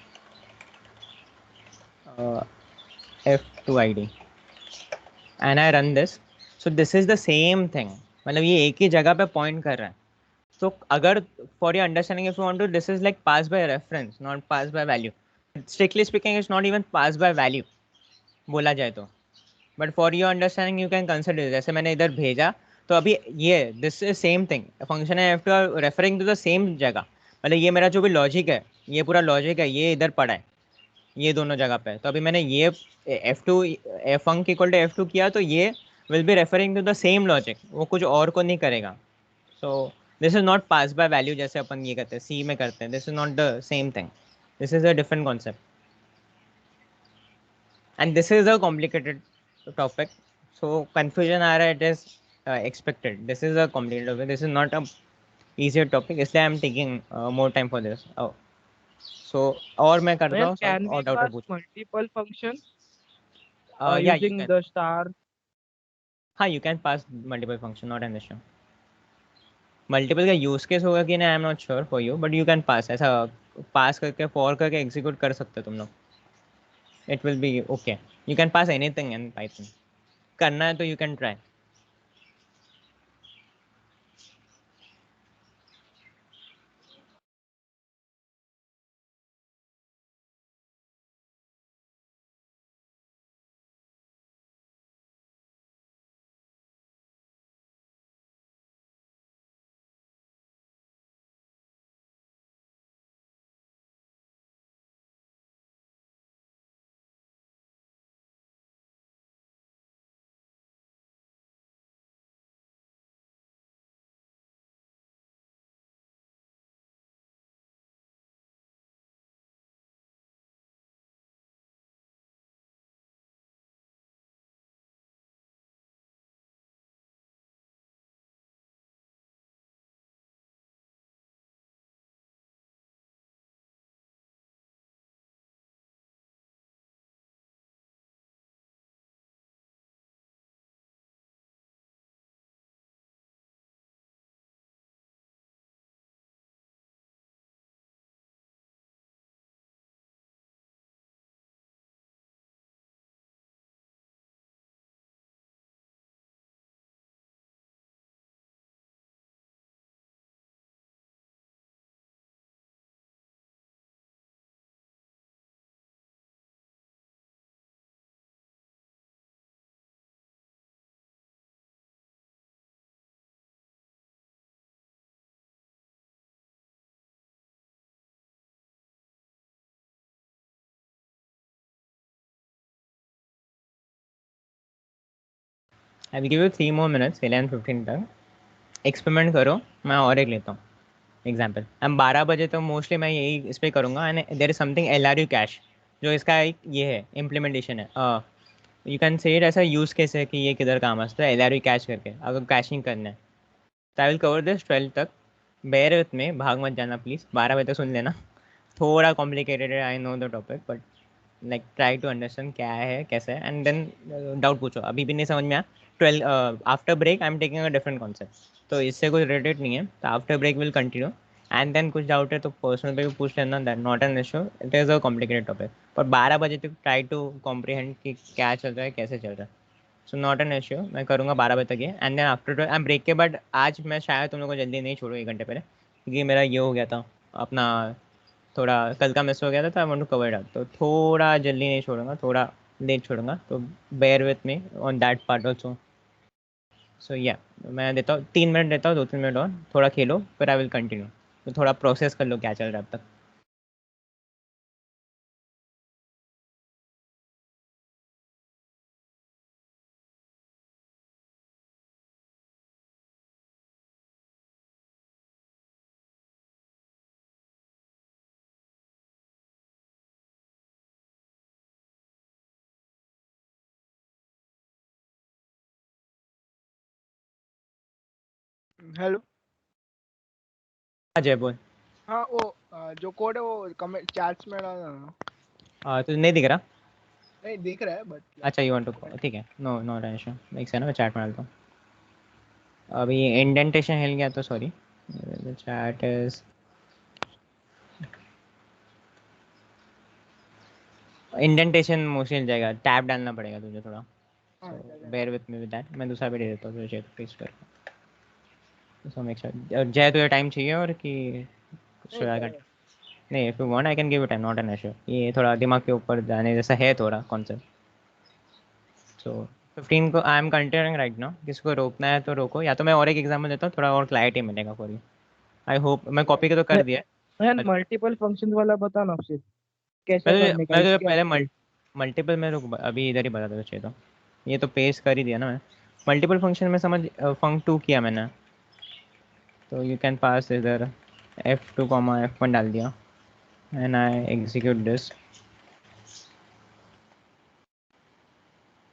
F2 ID, and I run this. So this is the same thing, मतलब ये एक ही जगह पे पॉइंट कर रहा है. So अगर for your understanding, if you want to, this is like pass by reference, not pass by value. Strictly speaking, it's not even pass by value बोला जाए तो. But for your understanding, you can consider it. जैसे मैंने इधर भेजा, तो अभी ये this is same thing. Function है F2 are referring to the same जगह. मतलब ये मेरा जो भी लॉजिक है, ये पूरा लॉजिक है, ये इधर पड़ा है, ये दोनों जगह पे. तो अभी मैंने ये F2 func equal to F2 किया, तो ये will be referring to the same logic. वो कुछ और को नहीं करेगा. So this is not pass by value जैसे अपन ये करते हैं, C में करते हैं. This is not the same thing. This is a different concept. And this is a complicated topic. So confusion आ रहा है, it is expected. This is a complicated topic. This is not a easier topic. इसलिए I am taking more time for this. Oh. So और मैं करता Well, हूँ can और we doubt pass पूछ. multiple functions Yeah, you using can. the star? हाँ, you can pass multiple function, not an issue. Multiple का use case होगा कि नहीं, आई am not sure for you, but you can पास. ऐसा पास करके for करके execute कर सकते हो तुम लोग. It will B okay. You can pass anything in Python. करना है तो you can try. I will give you 3 more minutes, 11:15 तक एक्सपेरिमेंट करो. मैं और एक लेता हूँ एग्जाम्पल. हम 12 बजे तक मोस्टली मैं यही इस पर करूँगा. And there is something LRU cash, जो इसका एक ये है इम्प्लीमेंटेशन है. यू कैन से इट ऐसा यूज़ केस है कि ये किधर काम आता है, LRU कैश करके अगर कैशिंग करना है. तो आई विल कवर दिस 12 तक. बेयर विथ में, भाग मत जाना प्लीज़, 12 बजे तक सुन लेना. थोड़ा कॉम्प्लिकेटेड है, I know the topic, but like try to understand क्या है कैसे है, एंड देन डाउट पूछो. अभी भी नहीं समझ में आया, 12 after break I am taking a different concept, तो इससे कोई रिलेटेड नहीं है. तो after break will continue. And then कुछ डाउट है तो पर्सनल पे भी पूछ लेना, that not an issue. It is a complicated topic. पर 12 बजे तक ट्राई टू कॉम्प्रीहेंड कि क्या चल रहा है, कैसे चल रहा है. सो नॉट एन इशू, मैं करूँगा 12 बजे तक ये. And then after I break के बाद आज मैं शायद तुम लोग को जल्दी नहीं छोड़ूँ 1 घंटे पहले, क्योंकि मेरा ये हो गया था अपना, थोड़ा कल का मिस हो गया था, तो I want to cover it up. तो थोड़ा जल्दी नहीं छोड़ूंगा, थोड़ा लेट छोड़ूंगा, तो bear with me on that part also. So yeah मैं देता हूँ 3 मिनट देता हूँ, 2-3 मिनट और थोड़ा खेलो, फिर आई विल कंटिन्यू. तो थोड़ा प्रोसेस कर लो क्या चल रहा है अब तक. हेलो. अजय बोल. हाँ वो जो कोड है वो कमेंट चैट्स में डालना. तो नहीं दिख रहा. नहीं दिख रहा है बट अच्छा यू वांट टू, ठीक है, नो नो टेंशन, एक सेकंड मैं चैट में डालता हूँ। अभी इंडेंटेशन हिल गया तो sorry, the chat is indentation mostly हिल जाएगा, टैब डालना पड़ेगा तुझे थोड़ा, हाँ so bear with me with that. मैं दूसरा भी दे देता हूँ तुझे, पेस्ट कर सो मेक श्योर। जय तुझे टाइम चाहिए और कि नहीं should I चलेगा। नहीं, if you want I can give you time, not an issue. ये थोड़ा दिमाग के ऊपर जाने जैसा है थोड़ा कॉन्सेप्ट। सो 15 को I am continuing right now, किसको रोकना है तो रोको, या तो मैं और एक एग्जांपल देता हूँ, थोड़ा और क्लैरिटी मिलेगा फॉर यू। आई होप मैं कॉपी के तो कर दिया मैन है। मल्टीपल फंक्शन वाला बता ना फिर कैसा करने का मैं तुझे इसके पहले आगे। मल्टीपल में रुक, अभी इधर ही बता देना चाहिए। तो ये तो पेस्ट कर ही दिया ना मैं। मल्टीपल फंक्शन में समझ, फंक 2 किया मैंने, तो यू कैन पास इधर f2 f1 डाल दिया एंड आई एग्जीक्यूट दिस,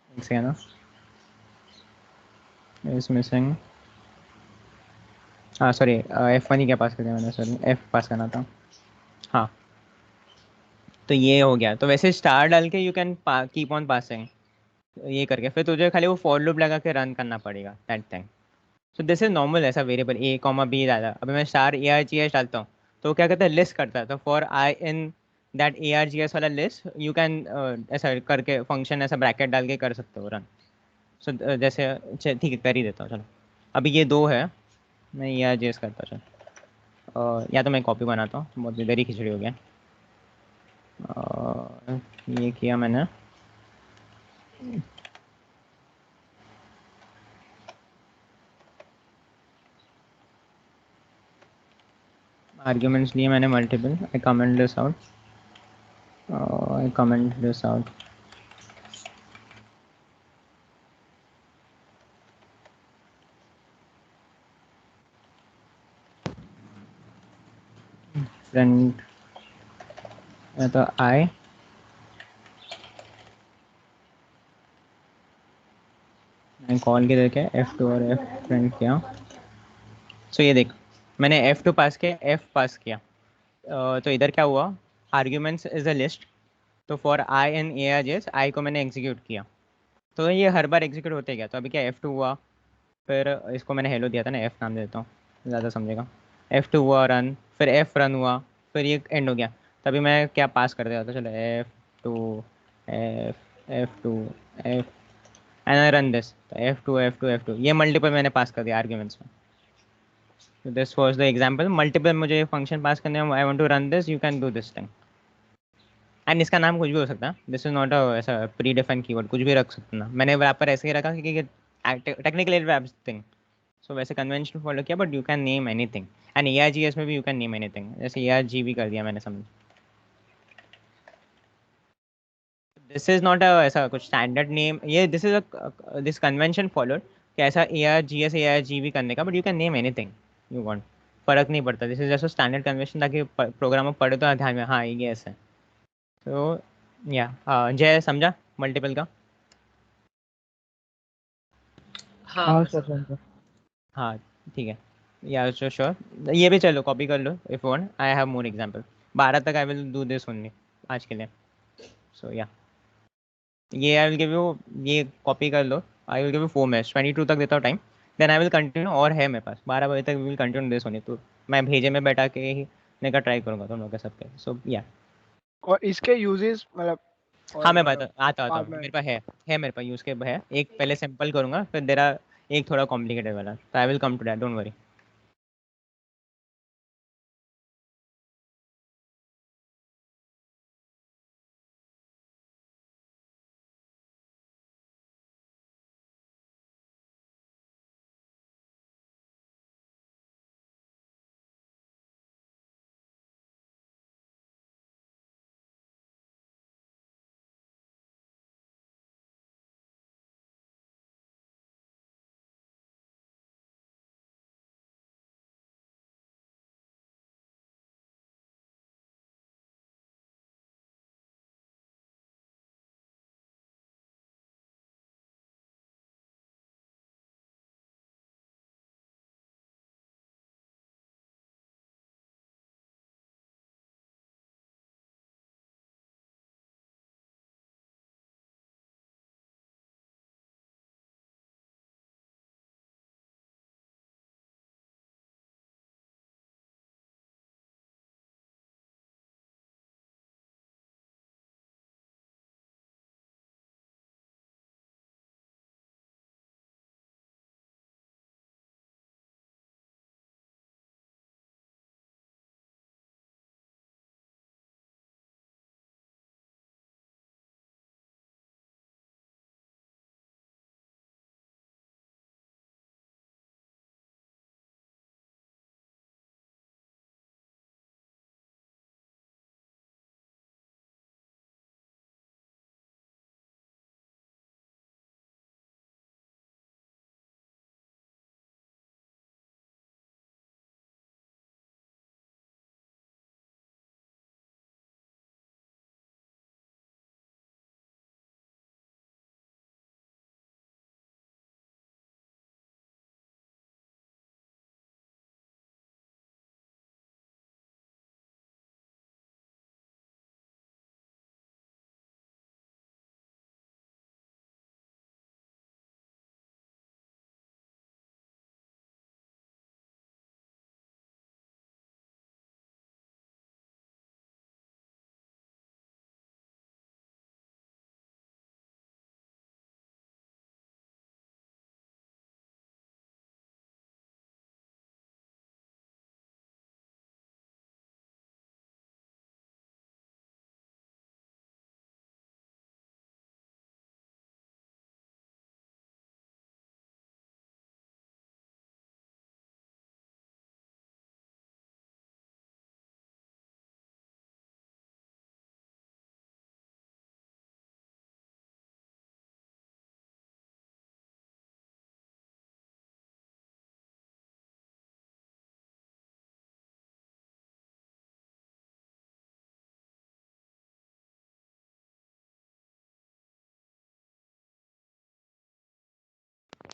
है ना, इज मिसिंग, हाँ सॉरी f1 ही क्या पास कर दिया मैंने, सॉरी f पास करना था। हाँ तो ये हो गया। तो वैसे स्टार डाल के you can keep on passing, ये करके फिर तुझे खाली वो फॉर लूप लगा के रन करना पड़ेगा, that thing. So this is normal, ऐसा वेरिएबल ए कॉमा बी डाला, अभी मैं star A R G S डालता हूँ तो क्या कहता है, लिस्ट करता है। तो for I in that A R G S वाला लिस्ट यू कैन ऐसा करके फंक्शन ऐसा ब्रैकेट डाल के कर सकते हो रन। सो जैसे ठीक है कर ही देता हूँ चलो। अभी ये दो है, मैं ए आर जी एस करता हूँ या तो मैं कॉपी बनाता हूँ, बहुत इधर ही खिचड़ी हो गया। ये किया मैंने, आर्ग्यूमेंट्स लिए मैंने multiple, I comment this out, I comment this out. Friend तो आई, मैंने कॉल के देखे F2 और F प्रिंट किया। सो ये देख, मैंने F2 पास किया, F पास किया, तो इधर क्या हुआ, आर्ग्यूमेंट्स इज अ लिस्ट, तो for I in A R जेस आई को मैंने एग्जीक्यूट किया, तो ये हर बार एग्जीक्यूट होते गया। तो अभी क्या F2 हुआ, फिर इसको मैंने हेलो दिया था ना, F नाम दे देता हूँ ज़्यादा समझेगा। F2 हुआ रन, फिर F रन हुआ, फिर ये एंड हो गया। तभी मैं क्या पास कर दिया था, चलो F2 F F and I run this, तो F2 ये मल्टीपल मैंने पास कर दिया आर्ग्यूमेंट्स में। So this was the example, multiple मुझे फंक्शन पास करने में, I want to run this, you can do this thing. And इसका नाम कुछ भी हो सकता है, दिस इज नॉट अ ऐसा प्री डिफाइंड कीवर्ड, कुछ भी रख सकते ना। मैंने रैपर ऐसे ही रखा क्योंकि टेक्निकली रैप थिंग, सो वैसे कन्वेंशन फॉलो किया, but you can name anything. And A R G S में भी यू कैन नेम एनीथिंग, जैसे ए आर जी भी कर दिया मैंने, समझ। दिस इज नॉट अ ऐसा कुछ स्टैंडर्ड नेम, ये this is a this convention followed कि ऐसा A R G S A R G भी करने का, but you can name anything you want, फर्क नहीं पड़ता। This is just standard convention, ताकि प्रोग्राम में पढ़े तो ध्यान में, हाँ ये ऐसा है। तो या जय समझा मल्टीपल का? हाँ हाँ मैं सर समझा। समझा। हाँ ठीक है, या श्योर, ये भी चलो कॉपी कर लो if want, I have more example. 12 तक I will do this only आज के लिए। सो या ये आई विल गिव यू, ये कॉपी कर लो, I will give you 4 minutes, 22 तक देता हूँ time, then I will continue, और है मेरे पास 12 बजे तक विल कंटिन्यू दिस ओनली। तो मैं भेजे में बैठा के ही ने का ट्राई करूँगा तुम लोग के सबके। सो या और इसके यूजेस मतलब हाँ और मैं मतलब आता आता बाद हूँ, में मेरे पास है मेरे पास यूज़ के है। एक पहले सिंपल करूँगा, फिर तेरा एक थोड़ा कॉम्प्लिकेटेड वाला, तो I will come to that, don't worry.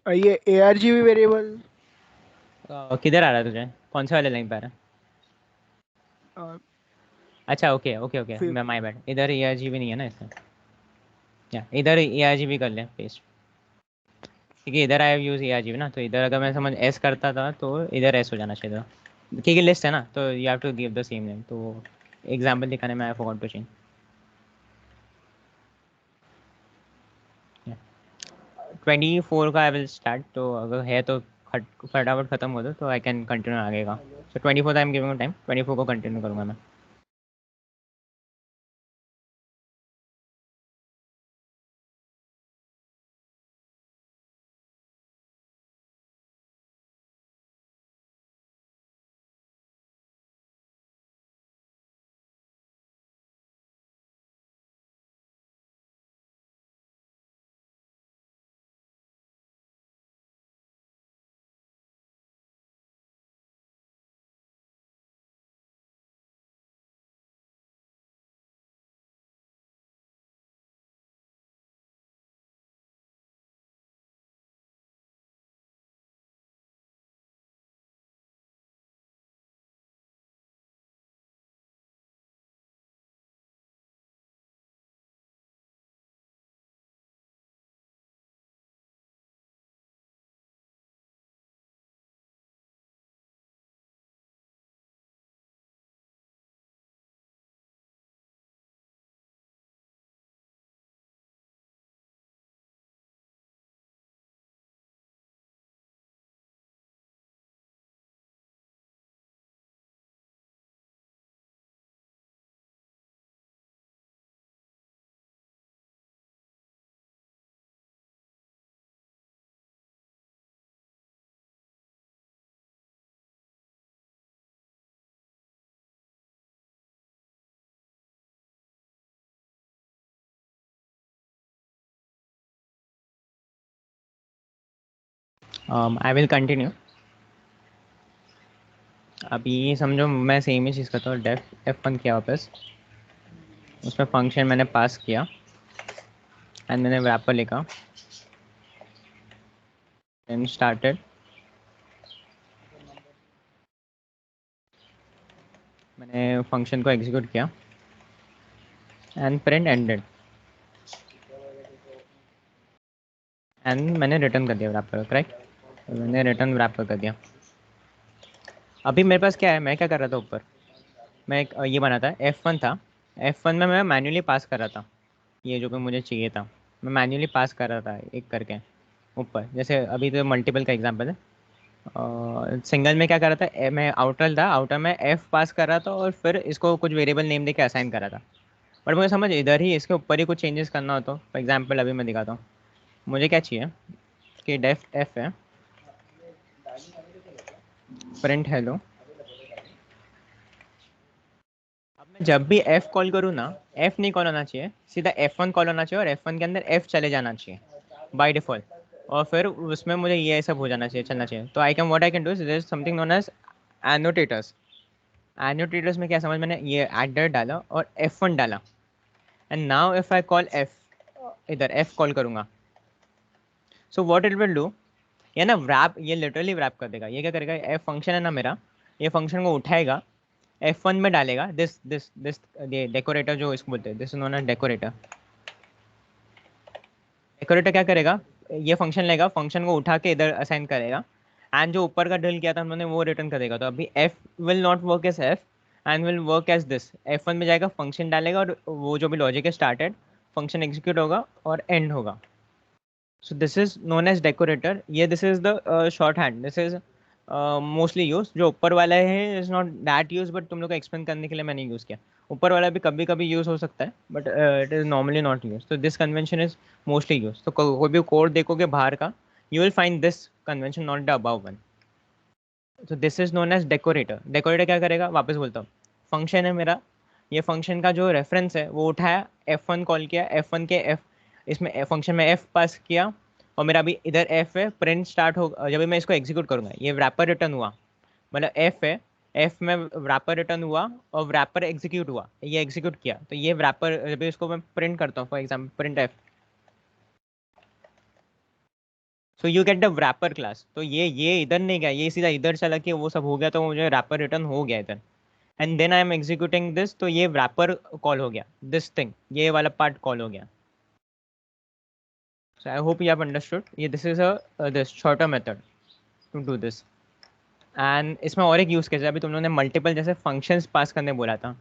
ये ARGB वेरिएबल किधर आ रहा है तुझे, कौन से वाले लाइन पे आ रहा है? अच्छा ओके ओके ओके, फिर मैं माय बैड, इधर ARGB नहीं है ना इसमें, या इधर ARGB कर ले पेस्ट, क्योंकि इधर आई हैव यूज ARGB ना, तो इधर अगर मैं समझ S करता था तो इधर S हो जाना चाहिए था, क्योंकि लिस्ट है ना, तो you have to give the same name, तो एग्जांपल दिखाने में आई फॉरगॉट टू चेंज। 24 का आई विल स्टार्ट, तो अगर है तो फटाफट खत्म हो दो तो आई कैन कंटिन्यू आगे का। सो 24 आई एम गिविंग टाइम, 24 को कंटिन्यू करूँगा मैं। आई विल कंटिन्यू। अभी समझो मैं सेम ही चीज़ करता हूँ, डेफ F1 किया वापस, उसमें फंक्शन मैंने पास किया एंड मैंने वैपर लिखा एंड स्टार्टेड, मैंने फंक्शन को एग्जीक्यूट किया एंड प्रिंट एंडेड, एंड मैंने रिटर्न कर दिया वैपर, करेक्ट, मैंने रिटर्न वैपर कर दिया। अभी मेरे पास क्या है, मैं क्या कर रहा था ऊपर, मैं एक ये बना था F1 था, F1 में मैं मैन्युअली पास कर रहा था, ये जो कि मुझे चाहिए था मैं मैन्युअली पास कर रहा था एक करके ऊपर, जैसे अभी तो मल्टीपल का एग्जांपल है। सिंगल में क्या कर रहा था, मैं आउटर था, आउटर में F पास कर रहा था और फिर इसको कुछ वेरिएबल नेम दे के असाइन कर रहा था, बट मुझे समझ इधर ही इसके ऊपर ही कुछ चेंजेस करना हो तो फॉर एग्जाम्पल अभी मैं दिखाता हूँ। मुझे क्या चाहिए कि डेफ F है, प्रिंट हेलो, अब मैं जब भी F कॉल करूँ ना, F नहीं कॉल होना चाहिए, सीधा F1 कॉल होना चाहिए और F1 के अंदर F चले जाना चाहिए बाय डिफॉल्ट, और फिर उसमें मुझे ये सब हो जाना चाहिए, चलना चाहिए। तो I can what I can do is something known as annotators. Annotators में क्या समझ, मैंने ये एडर डाला और F1 डाला, and now if I call F, इधर F कॉल करूँगा, so what it will do, ये ना वैप, ये लिटरली वैप कर देगा। ये क्या करेगा, F फंक्शन है ना मेरा, ये फंक्शन को उठाएगा F1 में डालेगा, दिस ये डेकोरेटर जो इसको बोलते हैं, this is known as decorator. Decorator क्या करेगा, ये फंक्शन लेगा, फंक्शन को उठा के इधर असाइन करेगा, एंड जो ऊपर का ड्रिल किया था हमने वो रिटर्न कर देगा। तो अभी F will not work as F and will work as this, F1 में जाएगा, फंक्शन डालेगा और वो जो भी लॉजिक है स्टार्टेड, फंक्शन एग्जीक्यूट होगा और एंड होगा। So this is known as decorator, ये this is the short hand, this is mostly use, जो ऊपर वाला है is not that use, but तुम लोग को एक्सप्लेन करने के लिए मैंने यूज़ किया। ऊपर वाला भी कभी कभी यूज़ हो सकता है, but it is normally not use, तो this convention is mostly use. तो कोई भी कोड देखोगे बाहर का, you will find this convention, not the above one. तो this is known as decorator. Decorator क्या करेगा, वापस बोलता हूँ, फंक्शन है मेरा, ये फंक्शन का जो रेफरेंस है वो उठाया, F1 कॉल किया, F1 के F, इसमें फंक्शन में F पास किया, और मेरा अभी इधर F है, प्रिंट स्टार्ट हो, जब भी मैं इसको एग्जीक्यूट करूंगा ये रैपर रिटर्न हुआ, मतलब F है, F में रैपर रिटर्न हुआ और रैपर एग्जीक्यूट हुआ, ये एग्जीक्यूट किया, तो ये रैपर जब इसको मैं प्रिंट करता हूँ, for example print F, so you get the wrapper class. तो ये इधर नहीं गया, ये सीधा इधर चला के वो सब हो गया, तो मुझे wrapper रिटर्न हो गया इधर। And then I am executing this, तो ये wrapper कॉल हो गया, दिस थिंग, ये वाला पार्ट कॉल हो गया। So I hope you have understood. ये this is a this shorter method to do this. And इसमें और एक यूज़ केस है, अभी तुम लोगों ने मल्टीपल जैसे फंक्शंस पास करने बोला था,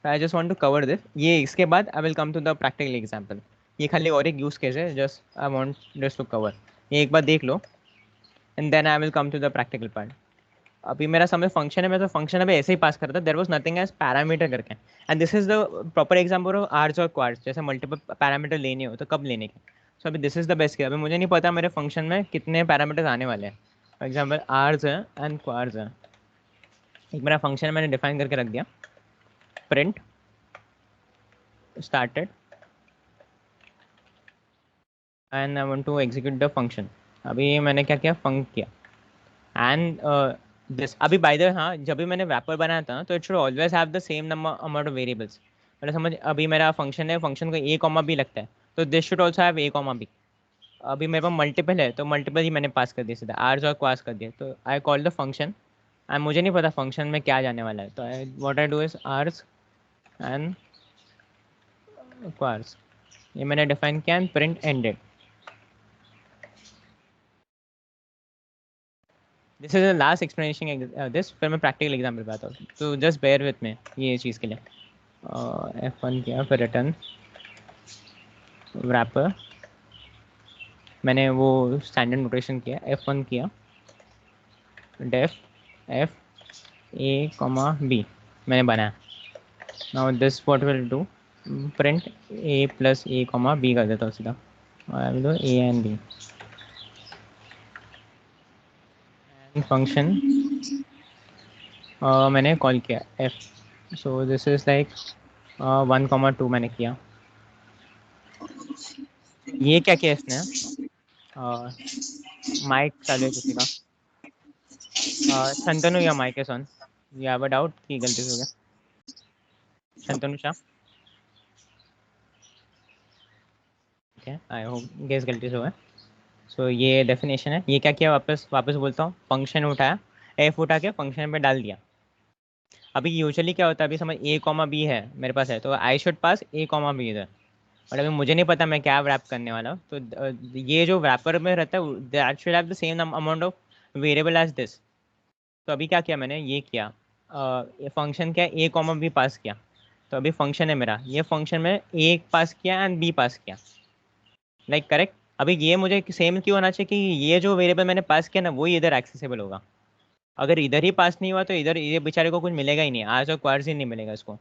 तो I just want to cover this. ये इसके बाद I will come to the practical example. ये खाली और एक यूज़ केस है, just I want this to cover. ये एक बार देख लो and then I will come to the practical part. अभी मेरा समय फंक्शन है, मैं तो फंक्शन अभी ऐसे ही पास करता, there was nothing as parameter करके। And this is the proper example of args और क्वार्ट्स, जैसे मल्टीपल पैरामीटर लेने हो तो कब लेने के। सो अभी this is the best case. अभी मुझे नहीं पता मेरे फंक्शन में कितने पैरामीटर्स आने वाले हैं। फॉर एग्जाम्पल आर्स है एंड क्वार्ट्स है। एक मेरा फंक्शन मैंने डिफाइन करके रख दिया, print started and I want to execute the function. अभी मैंने क्या किया, फंक किया एंड दिस। अभी बाय द वे, हाँ, जब भी मैंने वैपर बनाया था तो it should always have the same number amount of variables. मतलब समझ, अभी मेरा फंक्शन है, फंक्शन को ए कॉमा बी लगता है, तो this should also have a comma B. अभी मेरे पास मल्टीपल है, तो मल्टीपल ही मैंने पास कर दिया सीधा, आर्स और क्वास कर दिया। तो I call the function and मुझे नहीं पता फंक्शन में क्या जाने वाला है, तो I what I do is hours and quartz, ये मैंने डिफाइन किया and print ended. This is the last explanation this, फिर मैं प्रैक्टिकल एग्जाम्पल पे आता हूँ, तो जस्ट बेयर विथ में ये चीज़ के लिए। F1 किया, फिर रिटर्न wrapper, मैंने वो स्टैंडर्ड नोटेशन किया, F1 किया, def f a comma b मैंने बनाया। Now this what will do, print a plus a comma b कर देता हूँ सीधा, आई will do a and b and function मैंने कॉल किया f। So this is like 1,2 मैंने किया। ये क्या किया इसने, माइक चालू है किसी का, शंतनु या mike is on, you have a doubt कि गलती से हो गया? Shantanu Shah, okay, I hope guess गलती से हुआ है। सो ये डेफिनेशन है। ये क्या किया, वापस बोलता हूँ, फंक्शन उठाया, एफ उठा के फंक्शन पे डाल दिया। अभी यूजुअली क्या होता है, अभी समझ ए कॉमा बी है मेरे पास है, तो I should pass A comma B इधर, और अभी मुझे नहीं पता मैं क्या रैप करने वाला हूँ। तो ये जो रैपर में रहता है that should have the same amount of variable as this. तो अभी क्या किया मैंने, ये किया, ये फंक्शन क्या, ए कॉमा बी पास किया। तो अभी फंक्शन है मेरा, ये फंक्शन में ए पास किया एंड बी पास किया, लाइक करेक्ट। अभी ये मुझे सेम क्यों होना चाहिए कि ये जो वेरिएबल मैंने पास किया ना वही इधर एक्सेसिबल होगा। अगर इधर ही पास नहीं हुआ तो इधर ये बेचारे को कुछ मिलेगा ही नहीं, आर्स और क्वार्स ही नहीं मिलेगा इसको।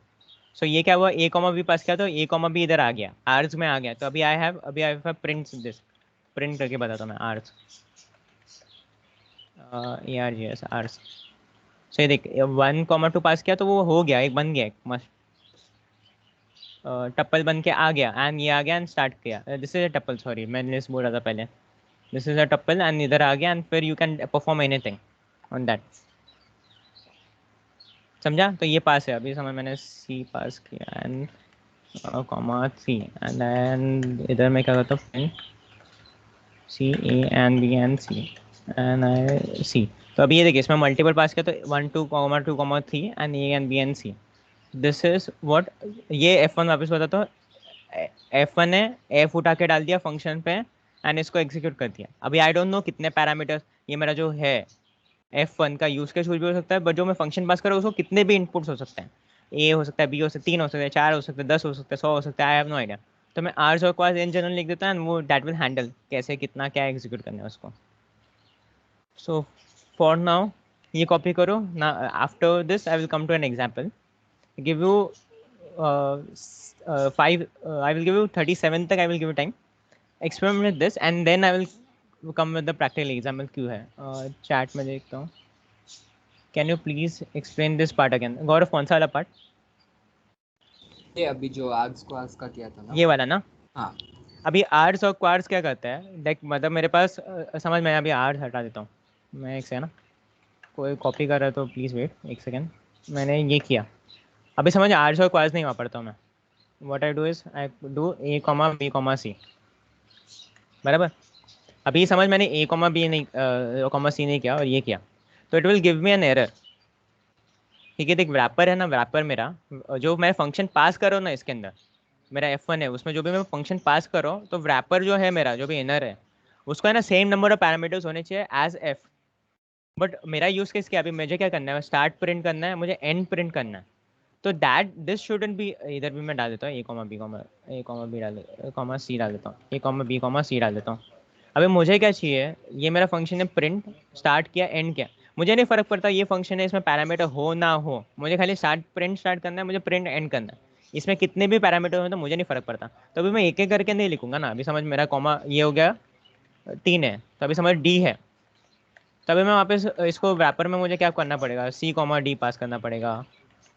सो ये क्या हुआ, ए कॉमा बी पास किया तो ए कॉमा बी इधर आ गया, आर्स में आ गया। तो अभी I have print this, print करके बताता हूँ मैं, आर्स ARGS आर्स। सो ये देख 1,2 पास किया तो वो हो गया, एक बन गया, एक मस्त टप्पल बन के आ गया एंड ये आ गया एंड स्टार्ट किया। This is a tuple, sorry मैंने इस बोला था पहले, this is a tuple and इधर आ गया एंड फिर you can perform anything on that, समझा? तो ये पास है। अभी समझ, मैंने सी पास किया and comma c and then इधर मैं क्या करता हूँ, print c a and B and c and I see. तो अभी ये देखिए इसमें मल्टीपल पास किया तो 1 2 3 and A and B and C. This is what, ये F1 वापस बताता हूँ, F1 है, F उठा के डाल दिया फंक्शन पे एंड इसको एग्जीक्यूट कर दिया। अभी आई डोंट नो कितने पैरामीटर्स ये मेरा जो है F1 का यूज केस कुछ भी हो सकता है, बट जो मैं फंक्शन पास कर रहा हूँ उसको कितने भी इनपुट्स हो सकते हैं, ए हो सकता है, बी हो सकता है, 3 हो सकते हैं, 4 हो सकते हैं, 10 हो सकते हैं, 100 हो सकता है, आई हैव नो आइडिया। तो मैं आर्स और क्वास इन जनरल लिख देता है एंड वो दैट विल हैंडल कैसे कितना क्या एग्जीक्यूट करना है उसको। सो फॉर नाउ ये कॉपी करो ना, after this I will come to an example, give you 5 I will give you 37 तक I will give you time, experiment with this and then I will come with the practical example। क्यों है chat में देखता हूँ, can you please explain this part again. Gaurav कौन सा वाला part? ये अभी जो आर्स को आर्स का किया था ना, ये वाला ना? हाँ। अभी आर्स और क्वार्स क्या करता है, लाइक मतलब मेरे पास समझ में, अभी आर्स हटा देता हूँ मैं, एक सेकंड ना, कोई कॉपी कर रहा है तो प्लीज़ वेट एक सेकंड। मैंने ये किया, अभी समझ आर्स और क्वार्स नहीं वापरता हूँ मैं, what I do is I do a comma b comma c, बराबर। अभी समझ मैंने a कॉमा b नहीं कॉमा c नहीं किया और ये किया, तो it will give me an error. ठीक है, देख रैपर है ना, रैपर मेरा जो मैं फंक्शन पास कर रहा हूँ ना, इसके अंदर मेरा F1 है, उसमें जो भी मैं फंक्शन पास कर रहा हूँ, तो रैपर जो है मेरा, जो भी इनर है, उसको है ना सेम नंबर ऑफ पैरामीटर्स होने चाहिए एज f। बट मेरा यूज केस क्या, अभी मुझे क्या करना है, स्टार्ट प्रिंट करना है, मुझे एंड प्रिंट करना है। तो दैट दिस शुडंट बी, इधर भी मैं डाल देता हूँ a कॉमा b डाल कॉमा c डाल देता हूँ, a comma b comma c डाल देता हूँ। अभी मुझे क्या चाहिए, ये मेरा फंक्शन है प्रिंट, स्टार्ट किया एंड किया, मुझे नहीं फर्क पड़ता ये फंक्शन है, इसमें पैरामीटर हो ना हो, मुझे खाली प्रिंट स्टार्ट करना है, मुझे प्रिंट एंड करना है। इसमें कितने भी पैरामीटर हो तो मुझे नहीं फर्क पड़ता। तो अभी मैं एक एक करके नहीं लिखूंगा ना, अभी समझ मेरा कॉमा ये हो गया 3 है, तो अभी समझ d है, तभी मैं वापस इसको रैपर में मुझे क्या करना पड़ेगा, c,d पास करना पड़ेगा,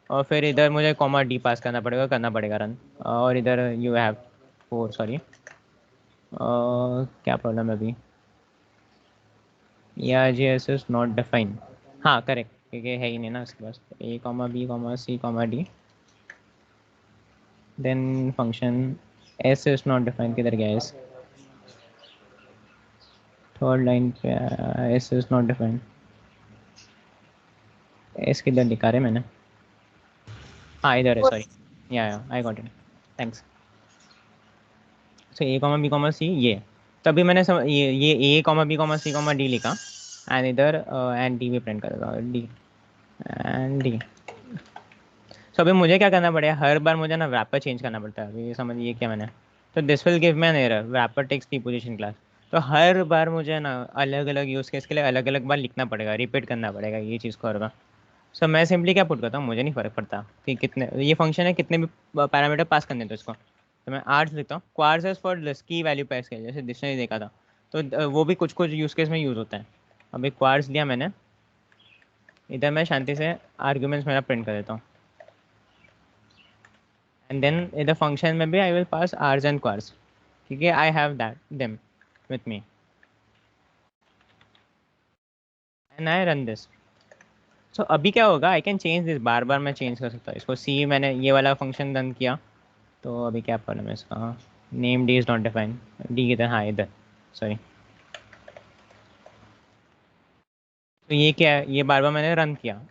और फिर इधर मुझे कॉमा d पास करना पड़ेगा रन, और इधर यू हैव 4, सॉरी क्या प्रॉब्लम है अभी, या G S is not define, हाँ करेक्ट, क्योंकि है ही नहीं ना इसके पास, a,b,c,d, then function s is not define, किधर गया s, थर्ड लाइन पे s is not define, s किधर लिखा रहे मैंने, हाँ इधर है, सॉरी, या I got it, thanks. So a,b,c ये, तभी मैंने ये a,b,c,d लिखा, एंड इधर एंड डी भी प्रिंट कर देता हूँ, डी एंड डी। सो अभी मुझे क्या करना पड़ेगा, हर बार मुझे ना रैपर चेंज करना पड़ता है, अभी ये समझिए क्या मैंने, तो this will give me an error, wrapper takes the position class. तो हर बार मुझे ना अलग अलग यूज़ केस के लिए अलग अलग बार लिखना पड़ेगा, रिपीट करना पड़ेगा ये चीज़ को हर बार। सो मैं सिंपली क्या पुट करता हूँ, मुझे नहीं फ़र्क पड़ता कि कितने ये फंक्शन है, कितने भी पैरामीटर पास करने तो इसको, तो मैं आर्ट्स लिखता हूँ, क्वार्स इज फॉर लिस्ट की वैल्यू पास किया, जैसे डिक्शनरी देखा था, तो वो भी कुछ कुछ यूज़ केस में यूज़ होता है। अभी क्वार्स लिया मैंने, इधर मैं शांति से आर्ग्यूमेंट्स मेरा प्रिंट कर देता हूँ, एंड देन इधर फंक्शन में भी I will pass args and kwargs, क्योंकि I have that them with me, and I run this. So अभी क्या होगा, आई कैन चेंज दिस, बार बार मैं चेंज कर सकता हूँ इसको, सी मैंने ये वाला फंक्शन रन किया, तो अभी क्या प्रॉब्लम है इसका, name D is not define, D किधर, हाँ इधर, सॉरी। तो ये क्या है, ये बार बार मैंने रन किया,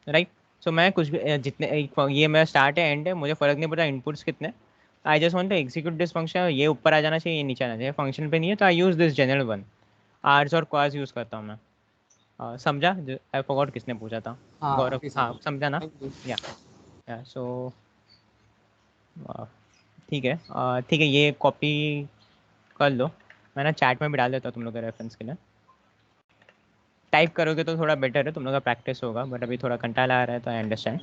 राइट। सो मैं कुछ भी जितने ये मेरा स्टार्ट है एंड है, मुझे फ़र्क नहीं पड़ता इनपुट्स कितने, I just want to execute this function, ये ऊपर आ जाना चाहिए, ये नीचे आना चाहिए, फंक्शन पे नहीं है तो I use this general one, args और क्वार्स यूज़ करता हूँ मैं। समझा, आई फॉरगॉट किसने पूछा था, हाँ गौरव, अभी हाँ समझ। समझा ना, Thank you. या सो ठीक है, ठीक है, ये कॉपी कर लो, मैं ना चैट में भी डाल देता हूँ तुम लोग के रेफरेंस के लिए, टाइप करोगे तो थोड़ा बेटर है, तुम लोग का प्रैक्टिस होगा, बट अभी थोड़ा कंटाला आ रहा है तो आई अंडरस्टैंड,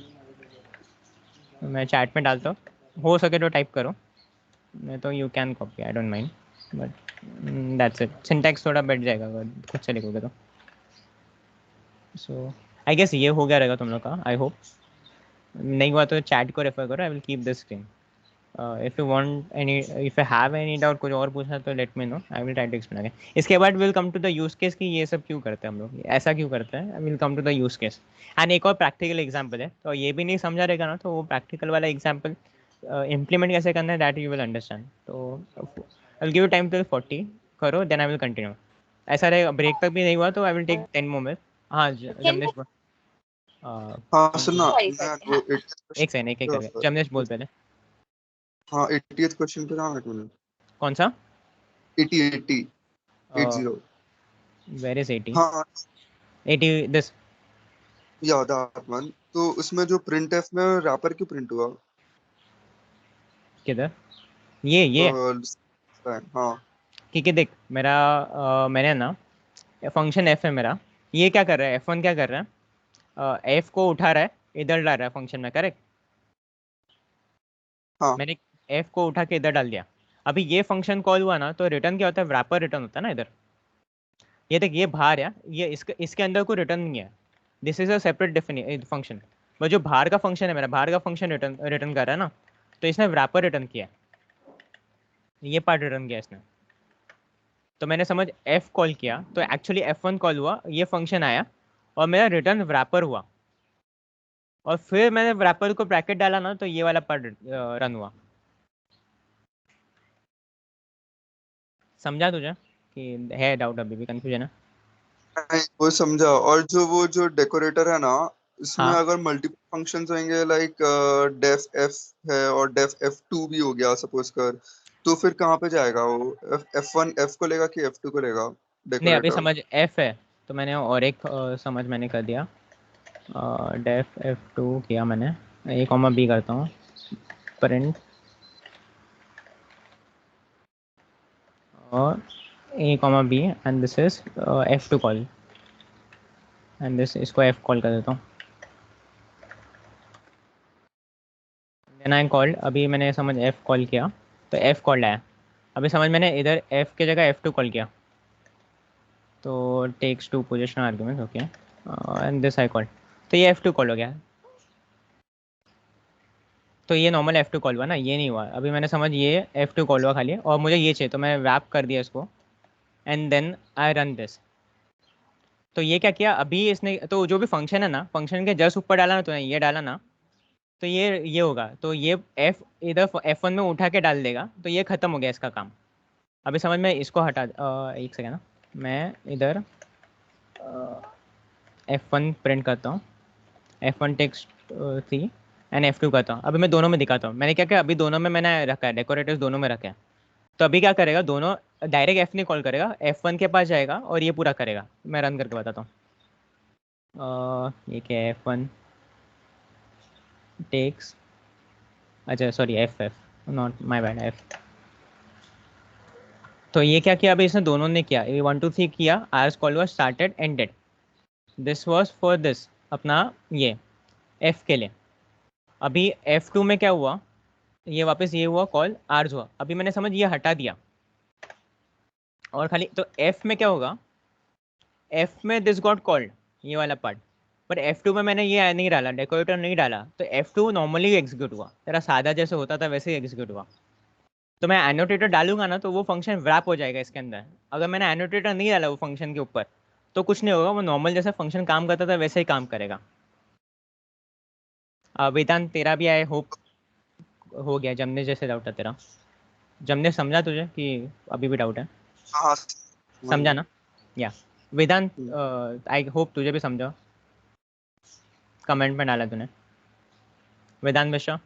मैं चैट में डालता हूँ, हो सके तो टाइप करो, मैं तो you can copy, I don't mind, but that's it, syntax थोड़ा बैठ जाएगा अगर खुद से लिखोगे तो। सो आई गेस ये हो गया रहेगा तुम लोग का, आई होप, नहीं हुआ तो चैट को रेफर करो, I will keep this screen, if you want any, if you have any doubt, कुछ और पूछना तो let me know, I will try to explain again. इसके बाद will come to the use case कि ये सब क्यों करते हैं हम लोग, ऐसा क्यों करते हैं, I will come to the use case, and एक और प्रैक्टिकल एग्जांपल है, तो ये भी नहीं समझा रहेगा ना, तो वो प्रैक्टिकल वाला एग्जांपल इम्प्लीमेंट कैसे करना है, दैट यू विल अंडरस्टैंड। तो I will give you time till 40 करो, देन आई विल कंटिन्यू, ऐसा रहेगा, ब्रेक तक भी नहीं हुआ तो आई विल टेक 10 मोमेंट। हाँ जमनेश हाँ सुनना, मैं वो एक सेकंड, एक एक करके, जमनेश बोल पहले, हाँ 80th क्वेश्चन पे ना, एक मिनट, कौन सा, 80 वेर इज 80, हाँ 80 दिस, या दैट वन, तो उसमें जो प्रिंट एफ में रैपर क्यों प्रिंट हुआ? किधर, ये हाँ क्योंकि देख मेरा मैंने ना फंक्शन एफ है मेरा, ये क्या कर रहा है, F1 क्या कर रहा है, एफ को उठा रहा है, इधर डाल रहा है फंक्शन में, करेक्ट, हाँ मैंने एफ को उठा के इधर डाल दिया, अभी ये फंक्शन कॉल हुआ ना, तो रिटर्न क्या होता है, रैपर रिटर्न होता है ना इधर, ये देख ये बाहर है, ये इसके अंदर कोई रिटर्न नहीं है, this is a separate function, but जो बाहर का फंक्शन है मेरा, बाहर का फंक्शन रिटर्न कर रहा है ना, तो इसने रैपर रिटर्न किया, ये पार्ट रिटर्न किया इसने, तो मैंने समझ एफ कॉल किया, तो एक्चुअली F1 कॉल हुआ, ये फंक्शन आया, और मेरा रिटर्न रैपर हुआ, और फिर मैंने रैपर को ब्रैकेट डाला ना, तो ये वाला पार्ट रन हुआ, समझा तुझे कि है डाउट अभी भी, कंफ्यूजन है? नहीं, वो समझा। और जो डेकोरेटर है ना, इसमें हाँ अगर मल्टीपल फंक्शंस होंगे, लाइक डेफ एफ है और डेफ एफ टू भी हो गया सपोज कर, तो फिर कहाँ पे जाएगा वो? एफ वन एफ को लेगा कि एफ टू को लेगा नहीं, अभी डेकोरेटर? समझ एफ है तो मैंने और एक समझ मैंने कर दिया। डेफ एफ टू किया मैंने, ए कॉमा बी करता हूँ, प्रिंट और a comma b and this is f to call and this, इसको एफ कॉल कर देता हूँ। देन आई कॉल्ड, अभी मैंने समझ एफ कॉल किया तो एफ कॉल्ड आया। अभी समझ मैंने इधर एफ के जगह एफ टू कॉल किया तो takes to position argument, okay, and this I called, तो ये एफ टू कॉल हो गया। तो ये नॉर्मल एफ टू कॉल हुआ ना, ये नहीं हुआ। अभी मैंने समझ ये एफ टू कॉल हुआ खाली, और मुझे ये चाहिए तो मैं रैप कर दिया इसको and then I run this. तो ये क्या किया अभी इसने, तो जो भी फंक्शन है ना, फंक्शन के जस्ट ऊपर डाला ना तूने, ये डाला ना, तो ये होगा, तो ये एफ इधर एफ वन में उठा के डाल देगा, तो ये ख़त्म हो गया इसका काम। अभी समझ में, इसको हटा एक सेकेंड ना, मैं इधर एफ वन प्रिंट करता हूँ, F one text three and F two करता हूँ। अभी मैं दोनों में दिखाता हूँ मैंने क्या क्या, अभी दोनों में मैंने रखा है, डेकोरेटर्स दोनों में रखे हैं। तो अभी क्या करेगा, दोनों डायरेक्ट एफ नहीं कॉल करेगा, एफ वन के पास जाएगा और ये पूरा करेगा। मैं रन करके बताता हूँ। ये क्या है, एफ वन टेक्स, अच्छा sorry F F not my bad F. तो ये क्या किया अभी इसने, दोनों ने किया, ये 1 2 3 किया, args call was started ended, this was for this अपना ये एफ के लिए। अभी एफ टू में क्या हुआ, ये वापस ये हुआ कॉल, आर्स हुआ। अभी मैंने समझ ये हटा दिया और खाली, तो एफ में क्या होगा, एफ में दिस गॉट कॉल्ड, ये वाला पार्ट, पर एफ टू में मैंने ये नहीं डाला, डेकोरेटर नहीं डाला, तो एफ टू नॉर्मली एग्जीक्यूट हुआ, तेरा सादा जैसे होता था वैसे ही एग्जीक्यूट हुआ। तो मैं एनोटेटर डालूंगा ना तो वो फंक्शन व्रैप हो जाएगा इसके अंदर। अगर मैंने एनोटेटर नहीं डाला वो फंक्शन के ऊपर तो कुछ नहीं होगा, वो नॉर्मल जैसे फंक्शन काम करता था वैसे ही काम करेगा। वेदांत तेरा भी आई होप हो गया, जमने जैसे डाउट है तेरा, जमने समझा तुझे कि अभी भी डाउट है? हाँ समझा ना? या वेदांत आई होप तुझे भी समझा, कमेंट में डाला तूने वेदांत मिश्रा।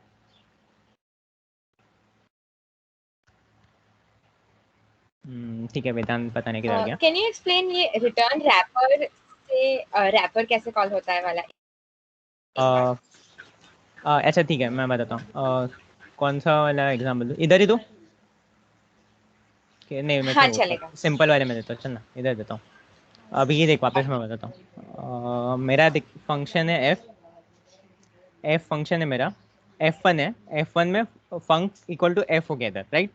ठीक है, वेदांत पता नहीं किधर गया। कैन यू एक्सप्लेन ये रिटर्न रैपर से रैपर कैसे कॉल होता है वाला? अच्छा ठीक है, मैं बताता हूँ कौन सा वाला एग्जाम्पल दूँ, इधर ही दूँ कि नहीं? मैं हाँ, तो चलेगा। सिंपल वाले में देता हूँ, चल ना इधर देता हूँ। अभी ये देख वापस मैं बताता हूँ। मेरा फंक्शन है एफ फंक्शन है मेरा, F1 है, F1 में फंक इक्वल टू एफ हो गया इधर, राइट?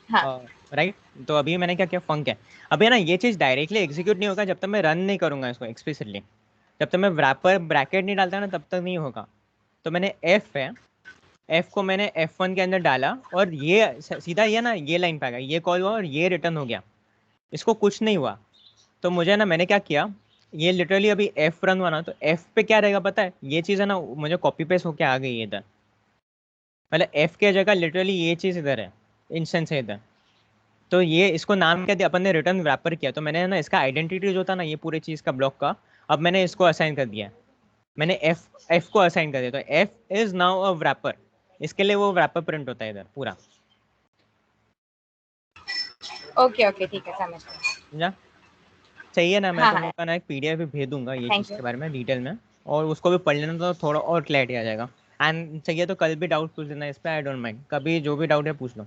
हाँ। राइट, तो अभी मैंने क्या किया, फंक है। अभी ना ये चीज़ डायरेक्टली एग्जीक्यूट नहीं होगा जब तक मैं रन नहीं करूँगा इसको एक्सप्लिसिटली, जब तक मैं रैपर ब्रैकेट नहीं डालता ना तब तक नहीं होगा। तो मैंने एफ है, एफ को मैंने F1 के अंदर डाला और ये सीधा ये ना ये लाइन पे आ गया, ये कॉल हुआ और ये रिटर्न हो गया, इसको कुछ नहीं हुआ। तो मुझे ना मैंने क्या किया, ये लिटरली अभी एफ रन हुआ ना तो एफ पे क्या रहेगा पता है, ये चीज़ है ना मुझे कॉपी पेस्ट होके आ गई है इधर, मतलब एफ के जगह लिटरली ये चीज़ इधर है, इंस्टेंस है इधर। तो ये इसको नाम क्या दिया अपन ने, रिटर्न रैपर किया। तो मैंने ना इसका आइडेंटिटी जो था ना ये पूरे चीज़ का ब्लॉक का, अब मैंने इसको असाइन कर दिया, मैंने एफ को असाइन कर दिया। तो F is now a rapper, इसके लिए वो रैपर प्रिंट होता है इधर पूरा। ओके ओके, ठीक है, समझ गया। समझा? चाहिए ना, मैं हाँ, तुम हाँ। लोग का ना एक पीडीएफ भी भेज दूंगा ये Thank चीज़ you. के बारे में डिटेल में, और उसको भी पढ़ लेना तो थोड़ा और क्लैरिटी आ जाएगा। एंड चाहिए तो कल भी डाउट पूछ लेना इस पर, आई डोंट माइंड, कभी जो भी डाउट है पूछ लो।